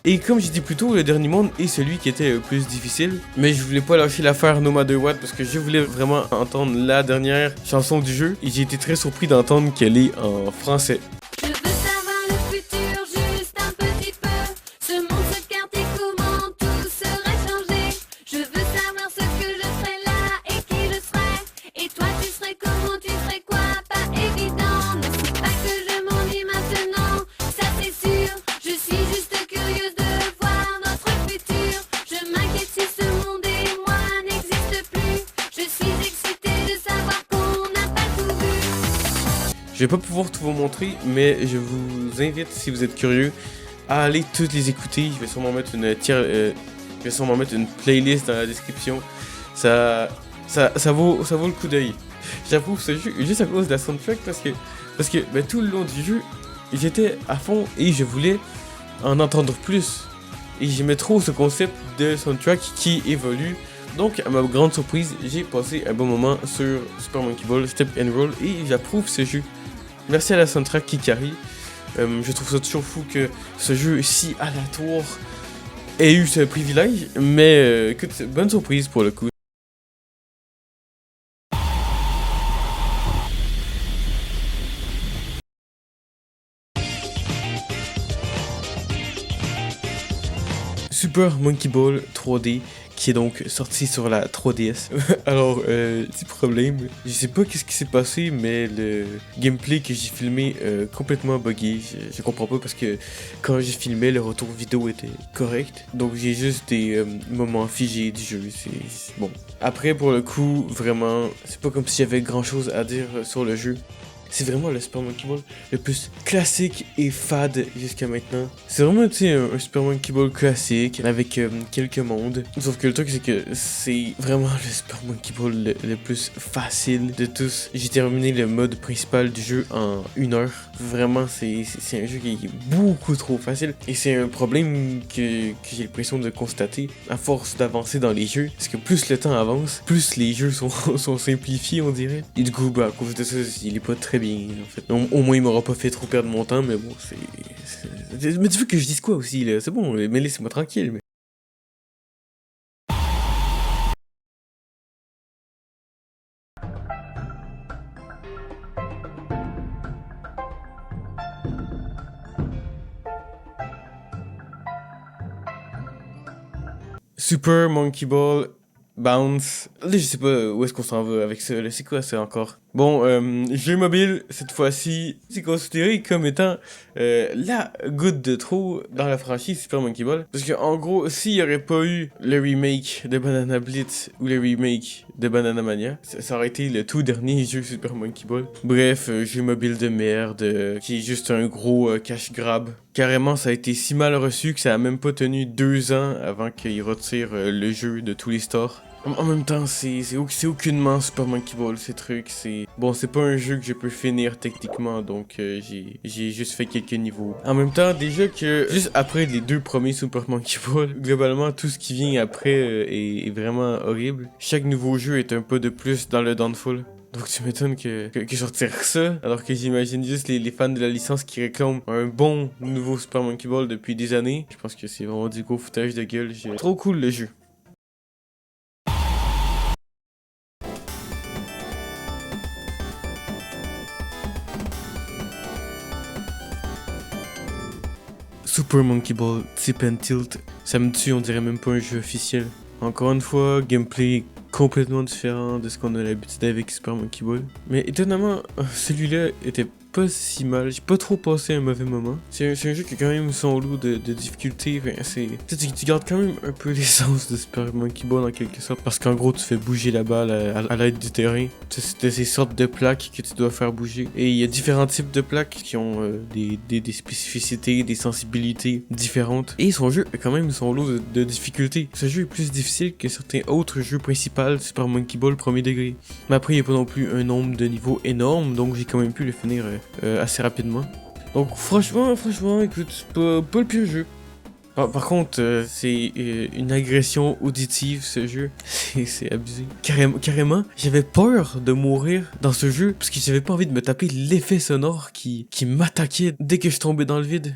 Et comme j'ai dit plus tôt, le dernier monde est celui qui était le plus difficile. Mais je voulais pas lâcher l'affaire No Matter What parce que je voulais vraiment entendre la dernière chanson du jeu. Et j'ai été très surpris d'entendre qu'elle est en français. Je veux savoir le futur juste un petit peu. Ce monde, cette carte et comment tout serait changé. Je veux savoir ce que je serais là et qui je serais. Et toi tu serais comment, tu ferais quoi? Pas évident. Ne c'est pas que je m'ennuie maintenant, ça c'est sûr. Je suis juste curieuse de voir notre futur. Je m'inquiète si ce monde et moi n'existe plus. Je suis excitée de savoir qu'on n'a pas tout vu. Je vais pas pouvoir tout vous montrer, mais je vous invite, si vous êtes curieux, à aller toutes les écouter. Je vais sûrement mettre une playlist dans la description. Ça vaut le coup d'œil. J'approuve ce jeu juste à cause de la soundtrack parce que tout le long du jeu, j'étais à fond et je voulais en entendre plus. Et j'aimais trop ce concept de soundtrack qui évolue. Donc, à ma grande surprise, j'ai passé un bon moment sur Super Monkey Ball Step and Roll et j'approuve ce jeu. Merci à la soundtrack qui carry. Je trouve ça toujours fou que ce jeu si aléatoire ait eu ce privilège, mais écoute, bonne surprise pour le coup. Super Monkey Ball 3D qui est donc sorti sur la 3DS. Alors, petit problème, je sais pas qu'est-ce qui s'est passé, mais le gameplay que j'ai filmé complètement buggé. Je comprends pas parce que quand j'ai filmé, le retour vidéo était correct. Donc j'ai juste des moments figés du jeu. C'est bon. Après, pour le coup, vraiment, c'est pas comme si j'avais grand chose à dire sur le jeu. c'est vraiment le Super Monkey Ball le plus classique et fade jusqu'à maintenant. C'est vraiment, tu sais, un Super Monkey Ball classique avec quelques mondes. Sauf que le truc, c'est que c'est vraiment le Super Monkey Ball le plus facile de tous. J'ai terminé le mode principal du jeu en 1 heure. Vraiment, c'est un jeu qui est beaucoup trop facile. Et c'est un problème que j'ai l'impression de constater à force d'avancer dans les jeux. Parce que plus le temps avance, plus les jeux sont simplifiés, on dirait. Et du coup, bah, à cause de ça, il est pas très bien, en fait. Au moins, il m'aura pas fait trop perdre mon temps, mais bon, mais tu veux que je dise quoi aussi, là? C'est bon, mais laissez-moi tranquille, mais... Super Monkey Ball Bounce. Là, je sais pas où est-ce qu'on s'en va avec ça. Là, c'est quoi ça encore? Bon, jeu mobile, cette fois-ci, c'est considéré comme étant la goutte de trop dans la franchise Super Monkey Ball. Parce que en gros, s'il y aurait pas eu le remake de Banana Blitz ou le remake de Banana Mania, ça aurait été le tout dernier jeu Super Monkey Ball. Bref, jeu mobile de merde, qui est juste un gros cash grab. Carrément, ça a été si mal reçu que ça a même pas tenu 2 ans avant qu'ils retirent le jeu de tous les stores. En même temps, c'est aucunement Super Monkey Ball, ces trucs. Bon, c'est pas un jeu que je peux finir techniquement, donc j'ai juste fait quelques niveaux. En même temps, déjà que juste après les 2 premiers Super Monkey Ball, globalement, tout ce qui vient après est vraiment horrible. Chaque nouveau jeu est un pas de plus dans le downfall. Donc tu m'étonnes que sortir ça, alors que j'imagine juste les fans de la licence qui réclament un bon nouveau Super Monkey Ball depuis des années. Je pense que c'est vraiment du gros foutage de gueule. Trop cool le jeu. Super Monkey Ball Tip and Tilt, ça me tue, on dirait même pas un jeu officiel. Encore une fois, gameplay complètement différent de ce qu'on a l'habitude avec Super Monkey Ball. Mais étonnamment, celui-là était pas si mal, j'ai pas trop passé un mauvais moment. C'est un jeu qui a quand même son lot de difficultés, enfin, tu gardes quand même un peu l'essence de Super Monkey Ball en quelque sorte, parce qu'en gros tu fais bouger la balle à l'aide du terrain. C'est de ces sortes de plaques que tu dois faire bouger. Et il y a différents types de plaques qui ont des spécificités, des sensibilités différentes. Et son jeu a quand même son lot de difficultés. Ce jeu est plus difficile que certains autres jeux principaux Super Monkey Ball premier degré. Mais après il n'y a pas non plus un nombre de niveaux énorme, donc j'ai quand même pu le finir assez rapidement. Donc franchement, écoute, pas le pire jeu. Par contre, c'est une agression auditive ce jeu. C'est abusé. Carrément, j'avais peur de mourir dans ce jeu parce que j'avais pas envie de me taper l'effet sonore qui m'attaquait dès que je tombais dans le vide.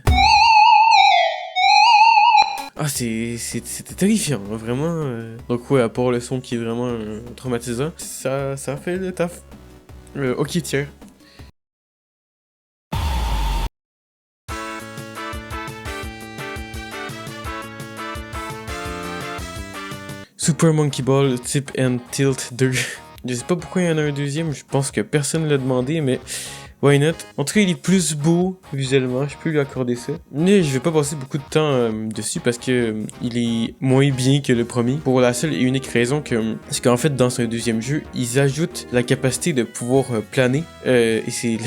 Ah, c'était terrifiant, hein, vraiment. Donc ouais, à part le son qui est vraiment traumatisant, ça fait le taf. Ok, tiens. Super Monkey Ball Tip and Tilt 2. Je sais pas pourquoi il y en a un deuxième, je pense que personne l'a demandé, mais why not? En tout cas, il est plus beau visuellement, je peux lui accorder ça. Mais je vais pas passer beaucoup de temps dessus parce que il est moins bien que le premier. Pour la seule et unique raison que c'est qu'en fait, dans ce deuxième jeu, ils ajoutent la capacité de pouvoir planer. Et c'est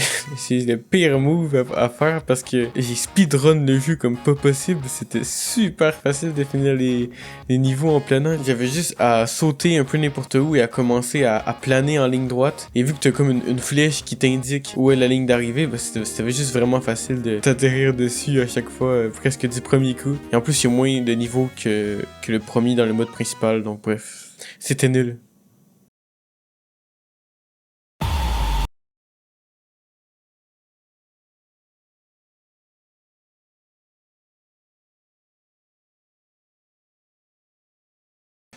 le pire move à faire parce que j'ai speedrun le jeu comme pas possible. C'était super facile de finir les niveaux en planant. J'avais juste à sauter un peu n'importe où et à commencer à planer en ligne droite. Et vu que t'as comme une flèche qui t'indique où est la ligne d'arrivée, bah c'était juste vraiment facile de t'atterrir dessus à chaque fois, presque du premier coup. Et en plus, il y a moins de niveaux que le premier dans le mode principal, donc bref, c'était nul.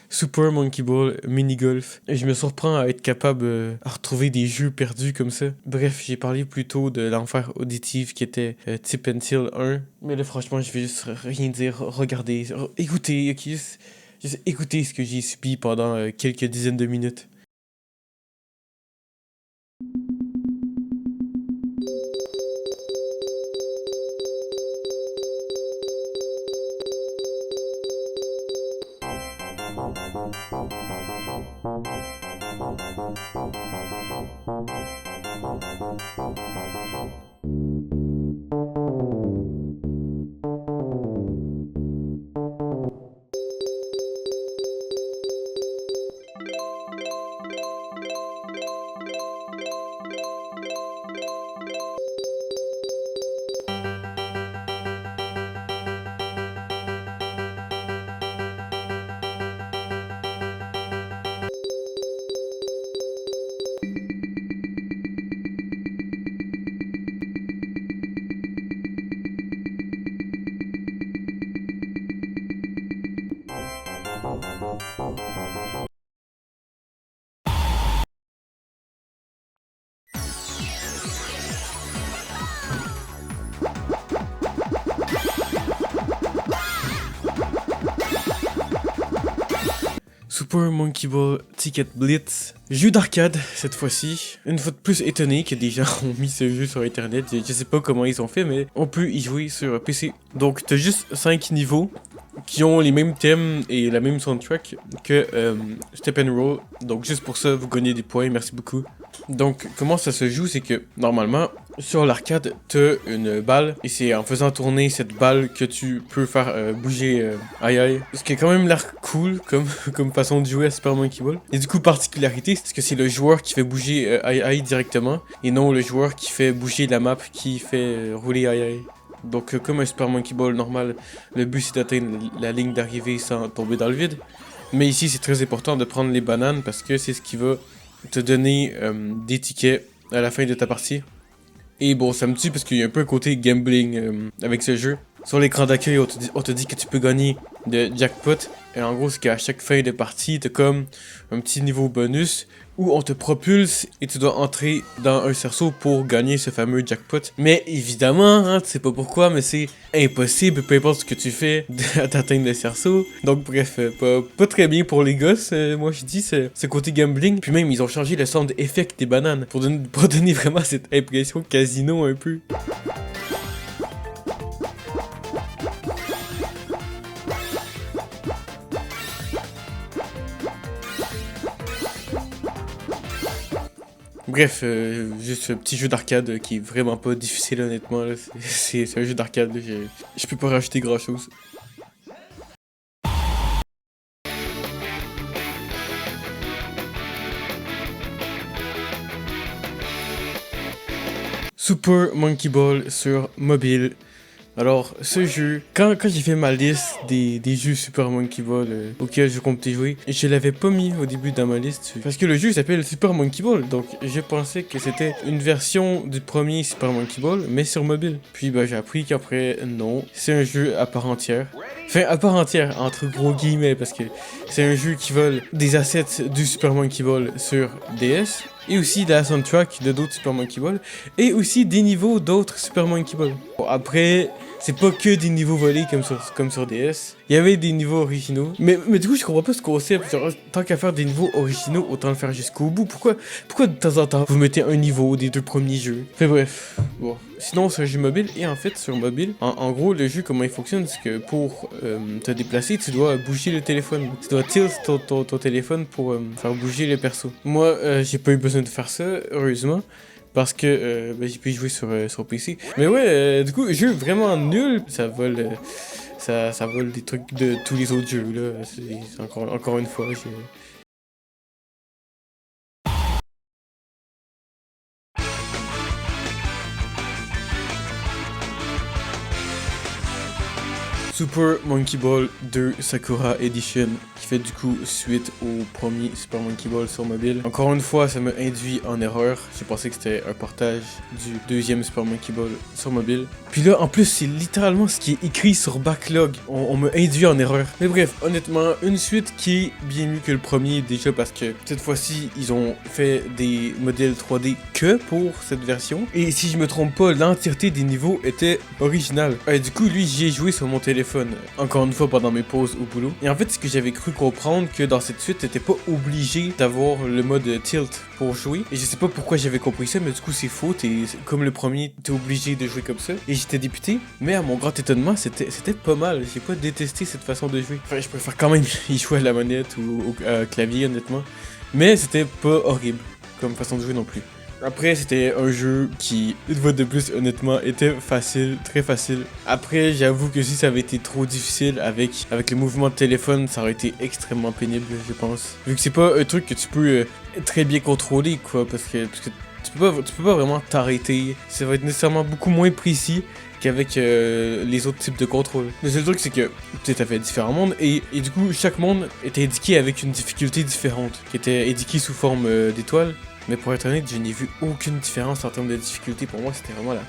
Super Monkey Ball Mini Golf. Et je me surprends à être capable à retrouver des jeux perdus comme ça. Bref, j'ai parlé plutôt de l'enfer auditif qui était Tip and Tilt 1. Mais là, franchement, je vais juste rien dire. Regardez, écoutez, ok, juste écoutez ce que j'ai subi pendant quelques dizaines de minutes. Super Monkey Ball Ticket Blitz. Jeu d'arcade cette fois-ci. Une fois de plus étonné que des gens ont mis ce jeu sur internet. Je sais pas comment ils ont fait, mais on peut y jouer sur PC. Donc t'as juste 5 niveaux qui ont les mêmes thèmes et la même soundtrack que Step and Roll. Donc juste pour ça, vous gagnez des points, merci beaucoup. Donc comment ça se joue, c'est que normalement sur l'arcade, t'as une balle et c'est en faisant tourner cette balle que tu peux faire bouger aïe aïe. Ce qui a quand même l'air cool comme façon de jouer à Super Monkey Ball. Et du coup, particularité, c'est que c'est le joueur qui fait bouger aïe aïe directement et non le joueur qui fait bouger la map qui fait rouler aïe aïe. Donc comme un Super Monkey Ball normal, le but c'est d'atteindre la ligne d'arrivée sans tomber dans le vide. Mais ici c'est très important de prendre les bananes parce que c'est ce qui va te donner des tickets à la fin de ta partie. Et bon, ça me tue parce qu'il y a un peu un côté gambling avec ce jeu. Sur l'écran d'accueil, on te dit que tu peux gagner de jackpot. Et en gros, c'est qu'à chaque fin de partie, t'as comme un petit niveau bonus où on te propulse et tu dois entrer dans un cerceau pour gagner ce fameux jackpot. Mais évidemment, hein, tu sais pas pourquoi, mais c'est impossible, peu importe ce que tu fais, d'atteindre le cerceau. Donc bref, pas très bien pour les gosses, moi je dis, ce côté gambling. Puis même, ils ont changé le sound effect des bananes pour donner vraiment cette impression casino un peu. Bref, juste un petit jeu d'arcade qui est vraiment pas difficile honnêtement. C'est un jeu d'arcade, je peux pas rajouter grand chose. Super Monkey Ball sur mobile. Alors, ce jeu, quand j'ai fait ma liste des jeux Super Monkey Ball auxquels je comptais jouer, je l'avais pas mis au début dans ma liste. Parce que le jeu s'appelle Super Monkey Ball, donc je pensais que c'était une version du premier Super Monkey Ball, mais sur mobile. Puis bah, j'ai appris qu'après, non, c'est un jeu à part entière. Enfin, à part entière, entre gros guillemets, parce que c'est un jeu qui vole des assets du Super Monkey Ball sur DS. Et aussi de la soundtrack de d'autres Super Monkey Ball. Et aussi des niveaux d'autres Super Monkey Ball. Bon, après, c'est pas que des niveaux volés comme sur DS. Il y avait des niveaux originaux. Mais du coup, je comprends pas ce concept. Genre, tant qu'à faire des niveaux originaux, autant le faire jusqu'au bout. Pourquoi de temps en temps, vous mettez un niveau des deux premiers jeux? Enfin bref, bon. Sinon, c'est un jeu mobile. Et en fait, sur mobile, en gros, le jeu, comment il fonctionne, c'est que pour te déplacer, tu dois bouger le téléphone. Tu dois tilt ton téléphone pour faire bouger le perso. Moi, j'ai pas eu besoin de faire ça, heureusement. Parce que j'ai pu jouer sur PC. Mais ouais, du coup, jeu vraiment nul. Ça vole des trucs de tous les autres jeux, là. C'est encore une fois, Super Monkey Ball 2 Sakura Edition, qui fait du coup suite au premier Super Monkey Ball sur mobile. Encore une fois, ça m'a induit en erreur. J'ai pensé que c'était un portage du deuxième Super Monkey Ball sur mobile. Puis là, en plus, c'est littéralement ce qui est écrit sur Backlog. On m'a induit en erreur. Mais bref, honnêtement, une suite qui est bien mieux que le premier, déjà parce que cette fois-ci, ils ont fait des modèles 3D que pour cette version. Et si je me trompe pas, l'entièreté des niveaux était originale. Du coup, lui, j'y ai joué sur mon téléphone. Encore une fois pendant mes pauses au boulot. Et en fait, ce que j'avais cru comprendre, que dans cette suite, t'étais pas obligé d'avoir le mode tilt pour jouer. Et je sais pas pourquoi j'avais compris ça, mais du coup c'est faux. Comme le premier, t'es obligé de jouer comme ça. Et j'étais député, mais à mon grand étonnement, c'était pas mal. J'ai pas détesté cette façon de jouer. Enfin, je préfère quand même y jouer à la manette ou au clavier, honnêtement. Mais c'était pas horrible comme façon de jouer non plus. Après, c'était un jeu qui, une fois de plus, honnêtement, était facile, très facile. Après, j'avoue que si ça avait été trop difficile avec le mouvement de téléphone, ça aurait été extrêmement pénible, je pense. Vu que c'est pas un truc que tu peux très bien contrôler, quoi, parce que tu peux pas vraiment t'arrêter. Ça va être nécessairement beaucoup moins précis qu'avec les autres types de contrôle. Le seul truc, c'est que tu avais différents mondes et du coup, chaque monde était indiqué avec une difficulté différente, qui était indiquée sous forme d'étoiles. Mais pour être honnête, je n'ai vu aucune différence en termes de difficulté. Pour moi, c'était vraiment la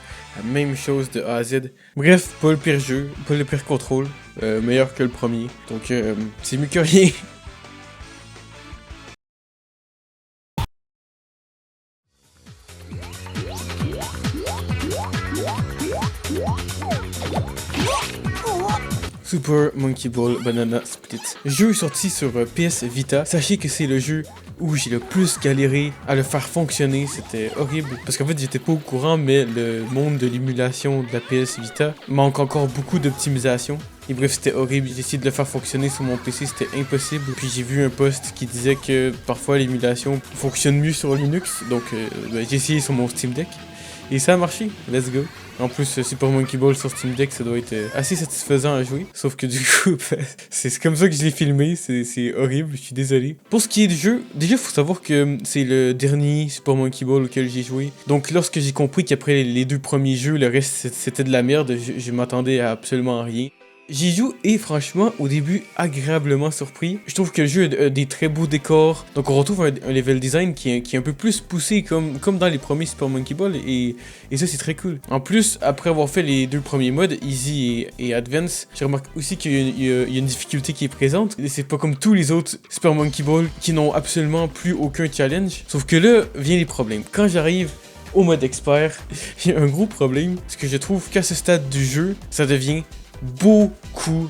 même chose de A à Z. Bref, pas le pire jeu, pas le pire contrôle, meilleur que le premier. Donc, c'est mieux que rien. Super Monkey Ball Banana Split. Jeu sorti sur PS Vita. Sachez que c'est le jeu où j'ai le plus galéré à le faire fonctionner. C'était horrible. Parce qu'en fait, j'étais pas au courant, mais le monde de l'émulation de la PS Vita manque encore beaucoup d'optimisation. Et bref, c'était horrible. J'ai essayé de le faire fonctionner sur mon PC, c'était impossible. Puis j'ai vu un post qui disait que parfois l'émulation fonctionne mieux sur Linux. Donc j'ai essayé sur mon Steam Deck. Et ça a marché. Let's go. En plus, Super Monkey Ball sur Steam Deck, ça doit être assez satisfaisant à jouer. Sauf que du coup, c'est comme ça que je l'ai filmé. C'est horrible, je suis désolé. Pour ce qui est du jeu, déjà, faut savoir que c'est le dernier Super Monkey Ball auquel j'ai joué. Donc, lorsque j'ai compris qu'après les 2 premiers jeux, le reste c'était de la merde, je m'attendais à absolument rien. J'y joue et franchement, au début, agréablement surpris. Je trouve que le jeu a des très beaux décors. Donc on retrouve un level design qui est un peu plus poussé comme dans les premiers Super Monkey Ball. Et ça, c'est très cool. En plus, après avoir fait les 2 premiers modes, Easy et Advance, je remarque aussi qu'il y a une difficulté qui est présente. Et c'est pas comme tous les autres Super Monkey Ball qui n'ont absolument plus aucun challenge. Sauf que là, viennent les problèmes. Quand j'arrive au mode expert, il y a un gros problème. Parce que je trouve qu'à ce stade du jeu, ça devient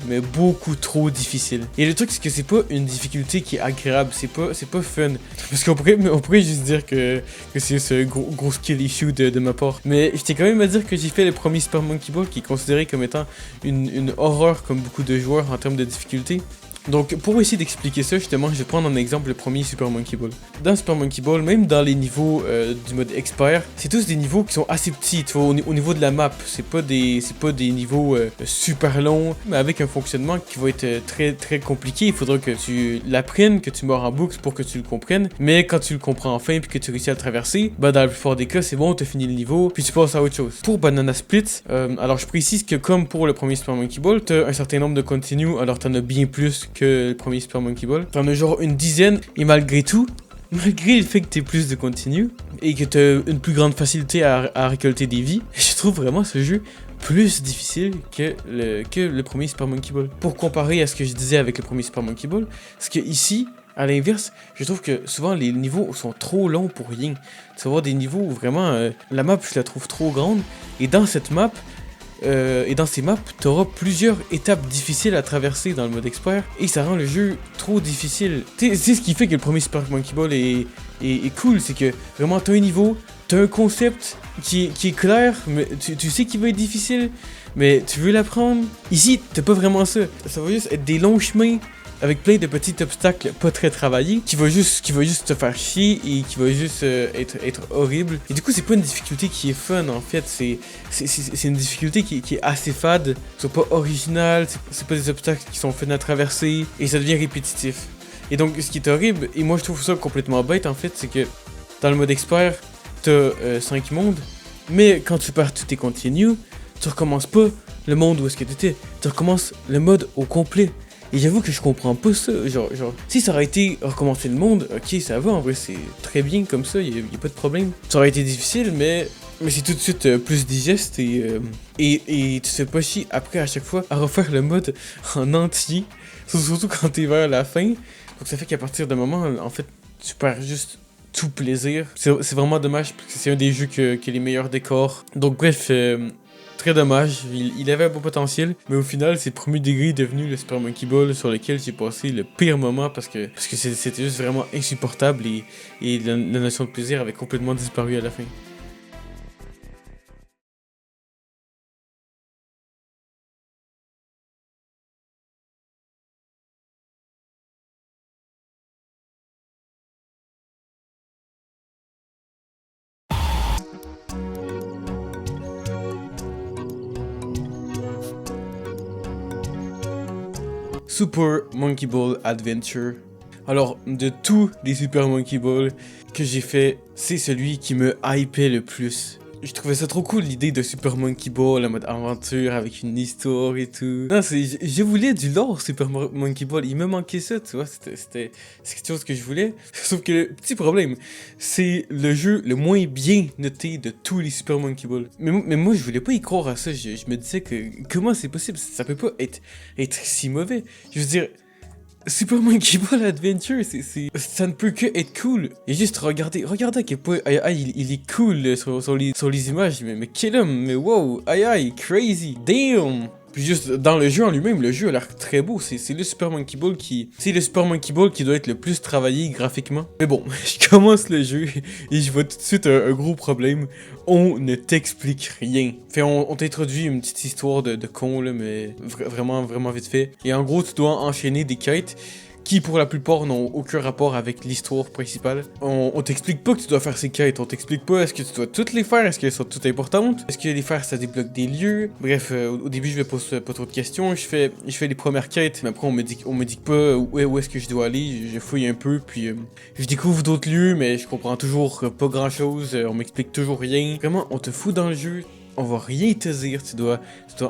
mais beaucoup trop difficile. Et le truc, c'est que c'est pas une difficulté qui est agréable, c'est pas fun. Parce qu'on pourrait juste dire que c'est ce gros skill issue de ma part. Mais je tiens quand même à dire que j'ai fait le premier Super Monkey Ball qui est considéré comme étant une horreur comme beaucoup de joueurs en termes de difficulté. Donc pour essayer d'expliquer ça, justement, je vais prendre en exemple le premier Super Monkey Ball. Dans Super Monkey Ball, même dans les niveaux du mode expert, c'est tous des niveaux qui sont assez petits, tu vois, au niveau de la map. C'est pas des niveaux super longs, mais avec un fonctionnement qui va être très très compliqué. Il faudra que tu l'apprennes, que tu mords en boucle pour que tu le comprennes. Mais quand tu le comprends enfin puis que tu réussis à le traverser, bah dans la plupart des cas, c'est bon, tu as fini le niveau, puis tu passes à autre chose. Pour Banana Split, alors je précise que comme pour le premier Super Monkey Ball, tu as un certain nombre de continues, alors tu en as bien plus que le premier Super Monkey Ball. T'en as genre une dizaine, et malgré tout, malgré le fait que t'aies plus de continue et que t'as une plus grande facilité à récolter des vies, je trouve vraiment ce jeu plus difficile que le premier Super Monkey Ball. Pour comparer à ce que je disais avec le premier Super Monkey Ball, c'est que ici, à l'inverse, je trouve que souvent les niveaux sont trop longs pour rien. Tu vas voir des niveaux où vraiment la map, je la trouve trop grande, et dans cette map, et dans ces maps, tu auras plusieurs étapes difficiles à traverser dans le mode expert et ça rend le jeu trop difficile. C'est ce qui fait que le premier Super Monkey Ball est cool, c'est que vraiment tu as un niveau, tu as un concept qui est clair, mais tu sais qu'il va être difficile, mais tu veux l'apprendre. Ici, t'as pas vraiment ça. Ça va juste être des longs chemins avec plein de petits obstacles pas très travaillés qui va juste te faire chier et qui va juste être horrible. Et du coup, c'est pas une difficulté qui est fun en fait, c'est une difficulté qui est assez fade, c'est pas original, c'est pas des obstacles qui sont fun à traverser et ça devient répétitif. Et donc, ce qui est horrible, et moi je trouve ça complètement bête en fait, c'est que dans le mode expert, t'as 5 mondes, mais quand tu perds tous tes continues, tu recommences pas le monde où est-ce que t'étais, tu recommences le mode au complet. Et j'avoue que je comprends pas ça, genre, si ça aurait été recommencer le monde, ok ça va, en vrai c'est très bien comme ça, y a pas de problème. Ça aurait été difficile, mais c'est tout de suite plus digeste et tu te fais pas chier après à chaque fois à refaire le mode en entier, surtout quand t'es vers la fin. Donc ça fait qu'à partir d'un moment, en fait, tu perds juste tout plaisir. C'est vraiment dommage, parce que c'est un des jeux qui a les meilleurs décors. Donc bref... très dommage, il avait un beau potentiel, mais au final, c'est le premier degré devenu le Super Monkey Ball sur lequel j'ai passé le pire moment parce que c'était juste vraiment insupportable et la notion de plaisir avait complètement disparu à la fin. Super Monkey Ball Adventure. Alors, de tous les Super Monkey Ball que j'ai fait, c'est celui qui me hypait le plus. je trouvais ça trop cool l'idée de Super Monkey Ball en mode aventure avec une histoire et tout. Non, je voulais du lore Super Monkey Ball, il me manquait ça, tu vois, c'est quelque chose que je voulais. Sauf que le petit problème, c'est le jeu le moins bien noté de tous les Super Monkey Ball. Mais moi, je voulais pas y croire à ça, je me disais que comment c'est possible, ça peut pas être si mauvais. Je veux dire, Super Monkey Ball Adventure, ça ne peut que être cool. Et juste regardez à quel point il est cool sur les images. Mais quel homme, mais wow, aïe, crazy, damn. Puis juste dans le jeu en lui-même, le jeu a l'air très beau. C'est le Super Monkey Ball qui doit être le plus travaillé graphiquement. Mais bon, je commence le jeu et je vois tout de suite un gros problème. On ne t'explique rien. Fait, on t'introduit une petite histoire de con là, mais vraiment vite fait. Et en gros, tu dois enchaîner des quêtes qui pour la plupart n'ont aucun rapport avec l'histoire principale. On t'explique pas que tu dois faire ces quêtes, on t'explique pas est-ce que tu dois toutes les faire, est-ce qu'elles sont toutes importantes, est-ce que les faire ça débloque des lieux. Bref, au début je me pose pas trop de questions, je fais les premières quêtes, mais après on me dit pas où est-ce que je dois aller, je fouille un peu, puis je découvre d'autres lieux, mais je comprends toujours pas grand chose, on m'explique toujours rien. Vraiment, on te fout dans le jeu. On va rien te dire, tu dois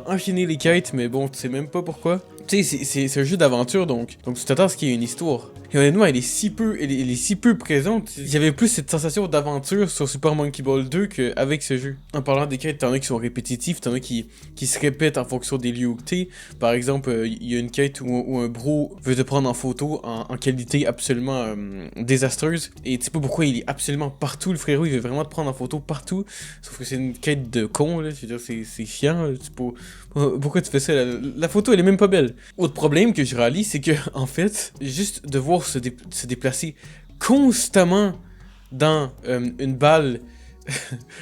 enchaîner les quêtes, mais bon, tu sais même pas pourquoi. Tu sais, c'est un jeu d'aventure, donc tu t'attends à ce qu'il y ait une histoire. Et honnêtement, elle est si peu présente. Il y avait plus cette sensation d'aventure sur Super Monkey Ball 2 qu'avec ce jeu. En parlant des quêtes, t'en as qui sont répétitifs, t'en as qui se répètent en fonction des lieux où t'es. Par exemple, il y a une quête où un bro veut te prendre en photo en qualité absolument désastreuse. Et tu sais pas pourquoi il est absolument partout, le frérot, il veut vraiment te prendre en photo partout. Sauf que c'est une quête de con, là. Je veux dire, c'est chiant, là. Pourquoi tu fais ça? La photo, elle est même pas belle. Autre problème que je réalise, c'est que, en fait, juste de voir se déplacer constamment dans une balle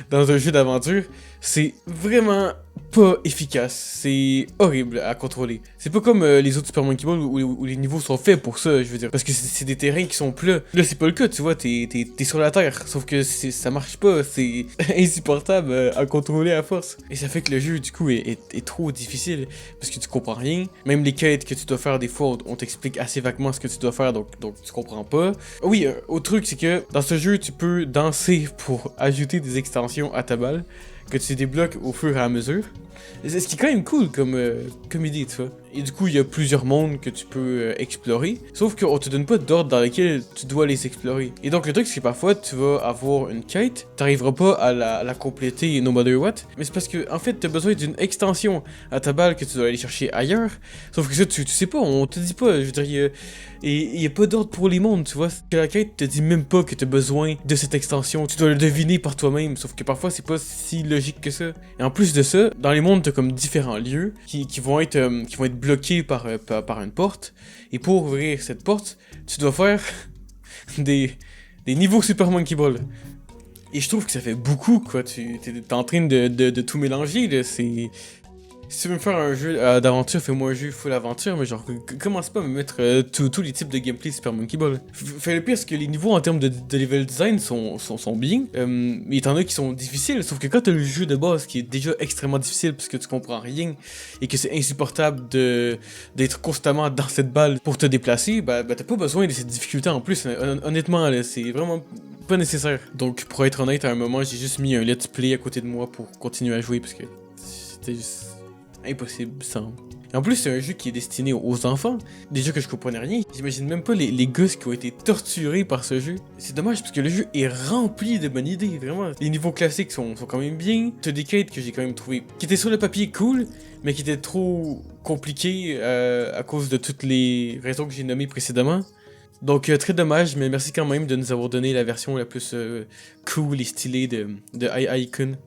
dans un jeu d'aventure, c'est vraiment pas efficace. C'est horrible à contrôler. C'est pas comme les autres Super Monkey Ball où les niveaux sont faits pour ça, je veux dire. Parce que c'est des terrains qui sont plats. Là, c'est pas le cas, tu vois, t'es sur la terre. Sauf que ça marche pas, c'est insupportable à contrôler à force. Et ça fait que le jeu, du coup, est trop difficile. Parce que tu comprends rien. Même les quêtes que tu dois faire, des fois, on t'explique assez vaguement ce que tu dois faire, donc tu comprends pas. Oui, autre truc, c'est que dans ce jeu, tu peux danser pour ajouter des extensions à ta balle que tu débloques au fur et à mesure. Ce qui est quand même cool comme idée, tu vois. Et du coup, il y a plusieurs mondes que tu peux explorer. Sauf qu'on te donne pas d'ordre dans lequel tu dois les explorer. Et donc, le truc, c'est que parfois, tu vas avoir une quête, t'arriveras pas à la compléter no matter what. Mais c'est parce que, en fait, t'as besoin d'une extension à ta balle que tu dois aller chercher ailleurs. Sauf que ça, tu sais pas, on te dit pas. Je veux dire, il y a pas d'ordre pour les mondes, tu vois. Que la quête te dit même pas que t'as besoin de cette extension. Tu dois le deviner par toi-même. Sauf que parfois, c'est pas si logique que ça. Et en plus de ça, dans les mondes, t'as comme différents lieux qui vont être bloqués par une porte. Et pour ouvrir cette porte, tu dois faire des niveaux Super Monkey Ball. Et je trouve que ça fait beaucoup, quoi. T'es en train de tout mélanger, là. Si tu veux me faire un jeu d'aventure, fais-moi un jeu full aventure, mais genre, commence pas à me mettre tous les types de gameplay Super Monkey Ball. Fait le pire, c'est que les niveaux en termes de level design sont bien, mais t'en as qui sont difficiles, sauf que quand t'as le jeu de base qui est déjà extrêmement difficile parce que tu comprends rien et que c'est insupportable d'être constamment dans cette balle pour te déplacer, bah t'as pas besoin de cette difficulté en plus. Honnêtement, là, c'est vraiment pas nécessaire. Donc, pour être honnête, à un moment, j'ai juste mis un let's play à côté de moi pour continuer à jouer parce que c'était juste impossible sans. Et en plus, c'est un jeu qui est destiné aux enfants. Déjà que je comprenais rien. J'imagine même pas les gosses qui ont été torturés par ce jeu. C'est dommage parce que le jeu est rempli de bonnes idées, vraiment. Les niveaux classiques sont quand même bien. T'as des quêtes que j'ai quand même trouvé qui étaient sur le papier cool, mais qui étaient trop compliquées à cause de toutes les raisons que j'ai nommées précédemment. Donc très dommage, mais merci quand même de nous avoir donné la version la plus cool et stylée de Ai-Ai-kun.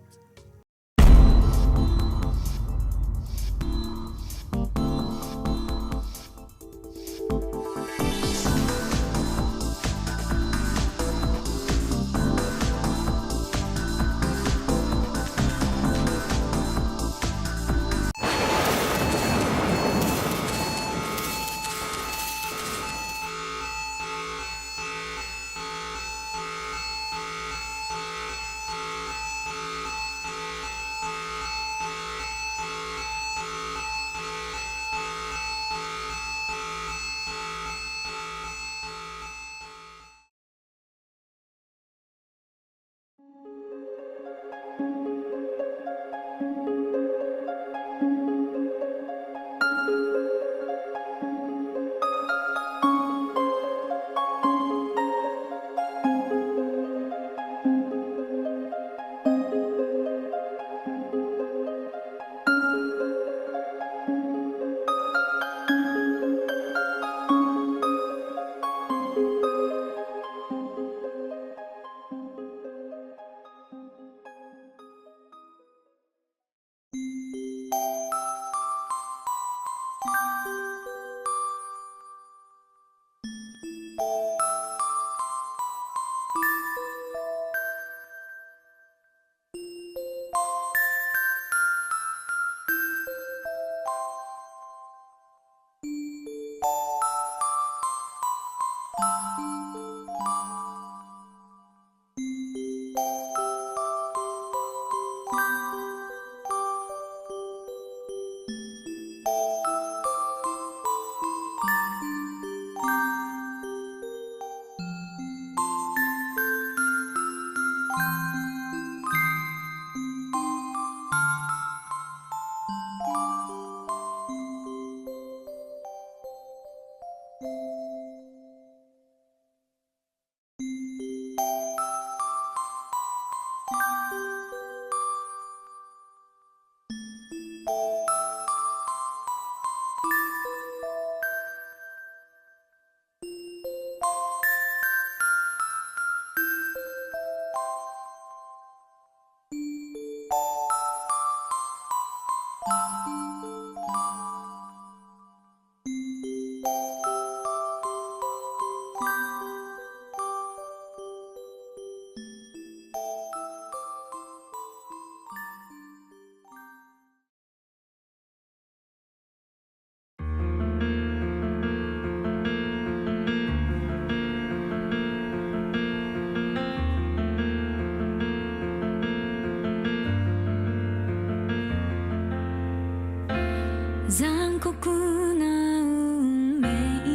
残酷な運命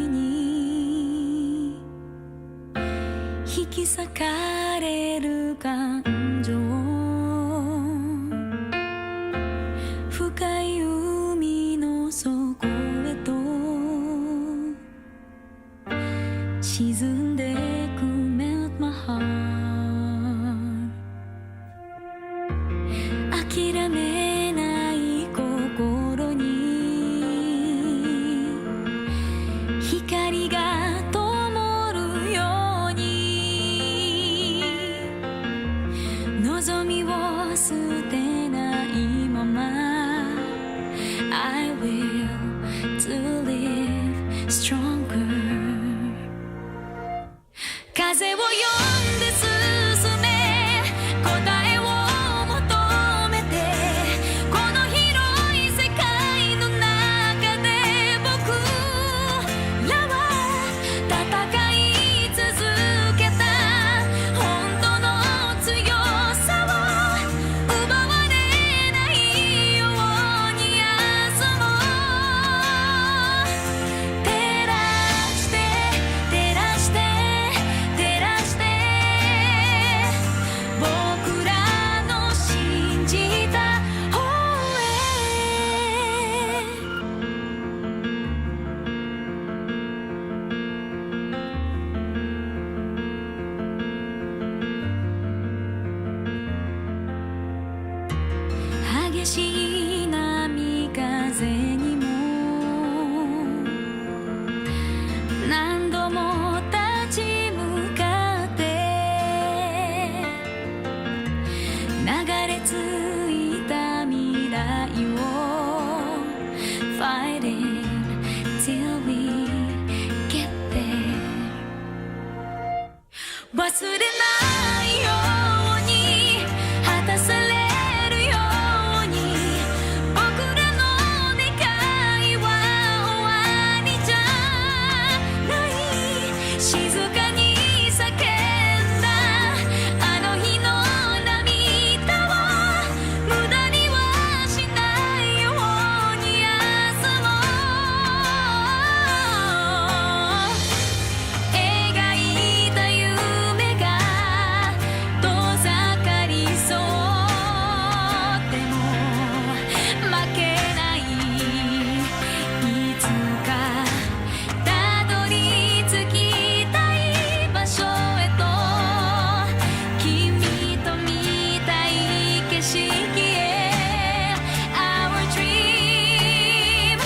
に引き裂かれる感情、深い海の底へと沈んでく Melt my heart、 諦めない心に光が灯るように、望みを捨てないまま I will to live stronger、 風を呼んで進め答えを求めて、この広い世界の中で僕らは戦い続けた、本当の強さを奪われないように明日も照らして照らして照らして僕らの信じた方へ。激しい波風にも何度も立ち向かって流れ着いた未来を Fighting till we get there、 忘れないように果たされるように、僕らの願いは終わりじゃない、静かに叫んだあの日の涙を無駄にはしないように明日も描いた夢が遠ざかりそうでも負けない、いつかたどり着きたい場所へと、君と見たい景色へ Our dream、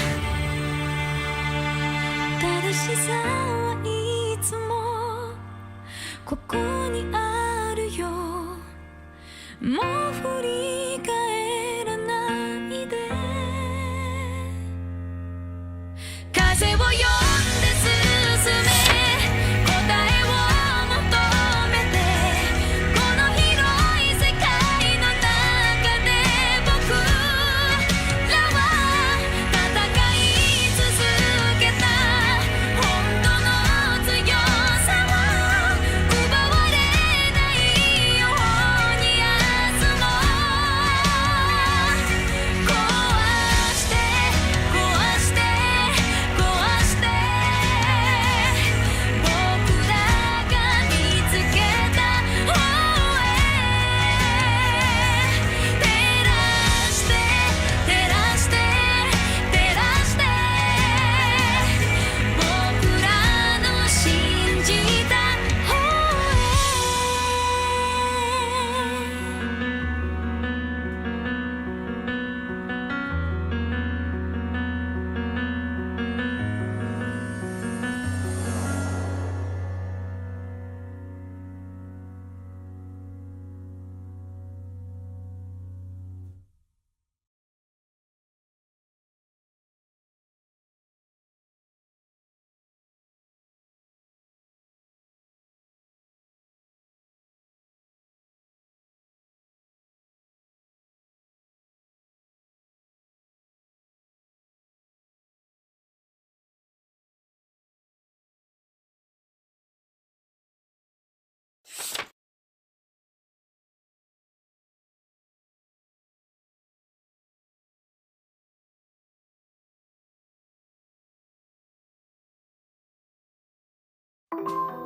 正しさはいつもここにあるよ、もう振り返らないで、風を呼んで進め答えを求めて、この広い世界の中で僕らは戦い続けた、本当の強さを奪われないように明日も壊して壊して壊して Thank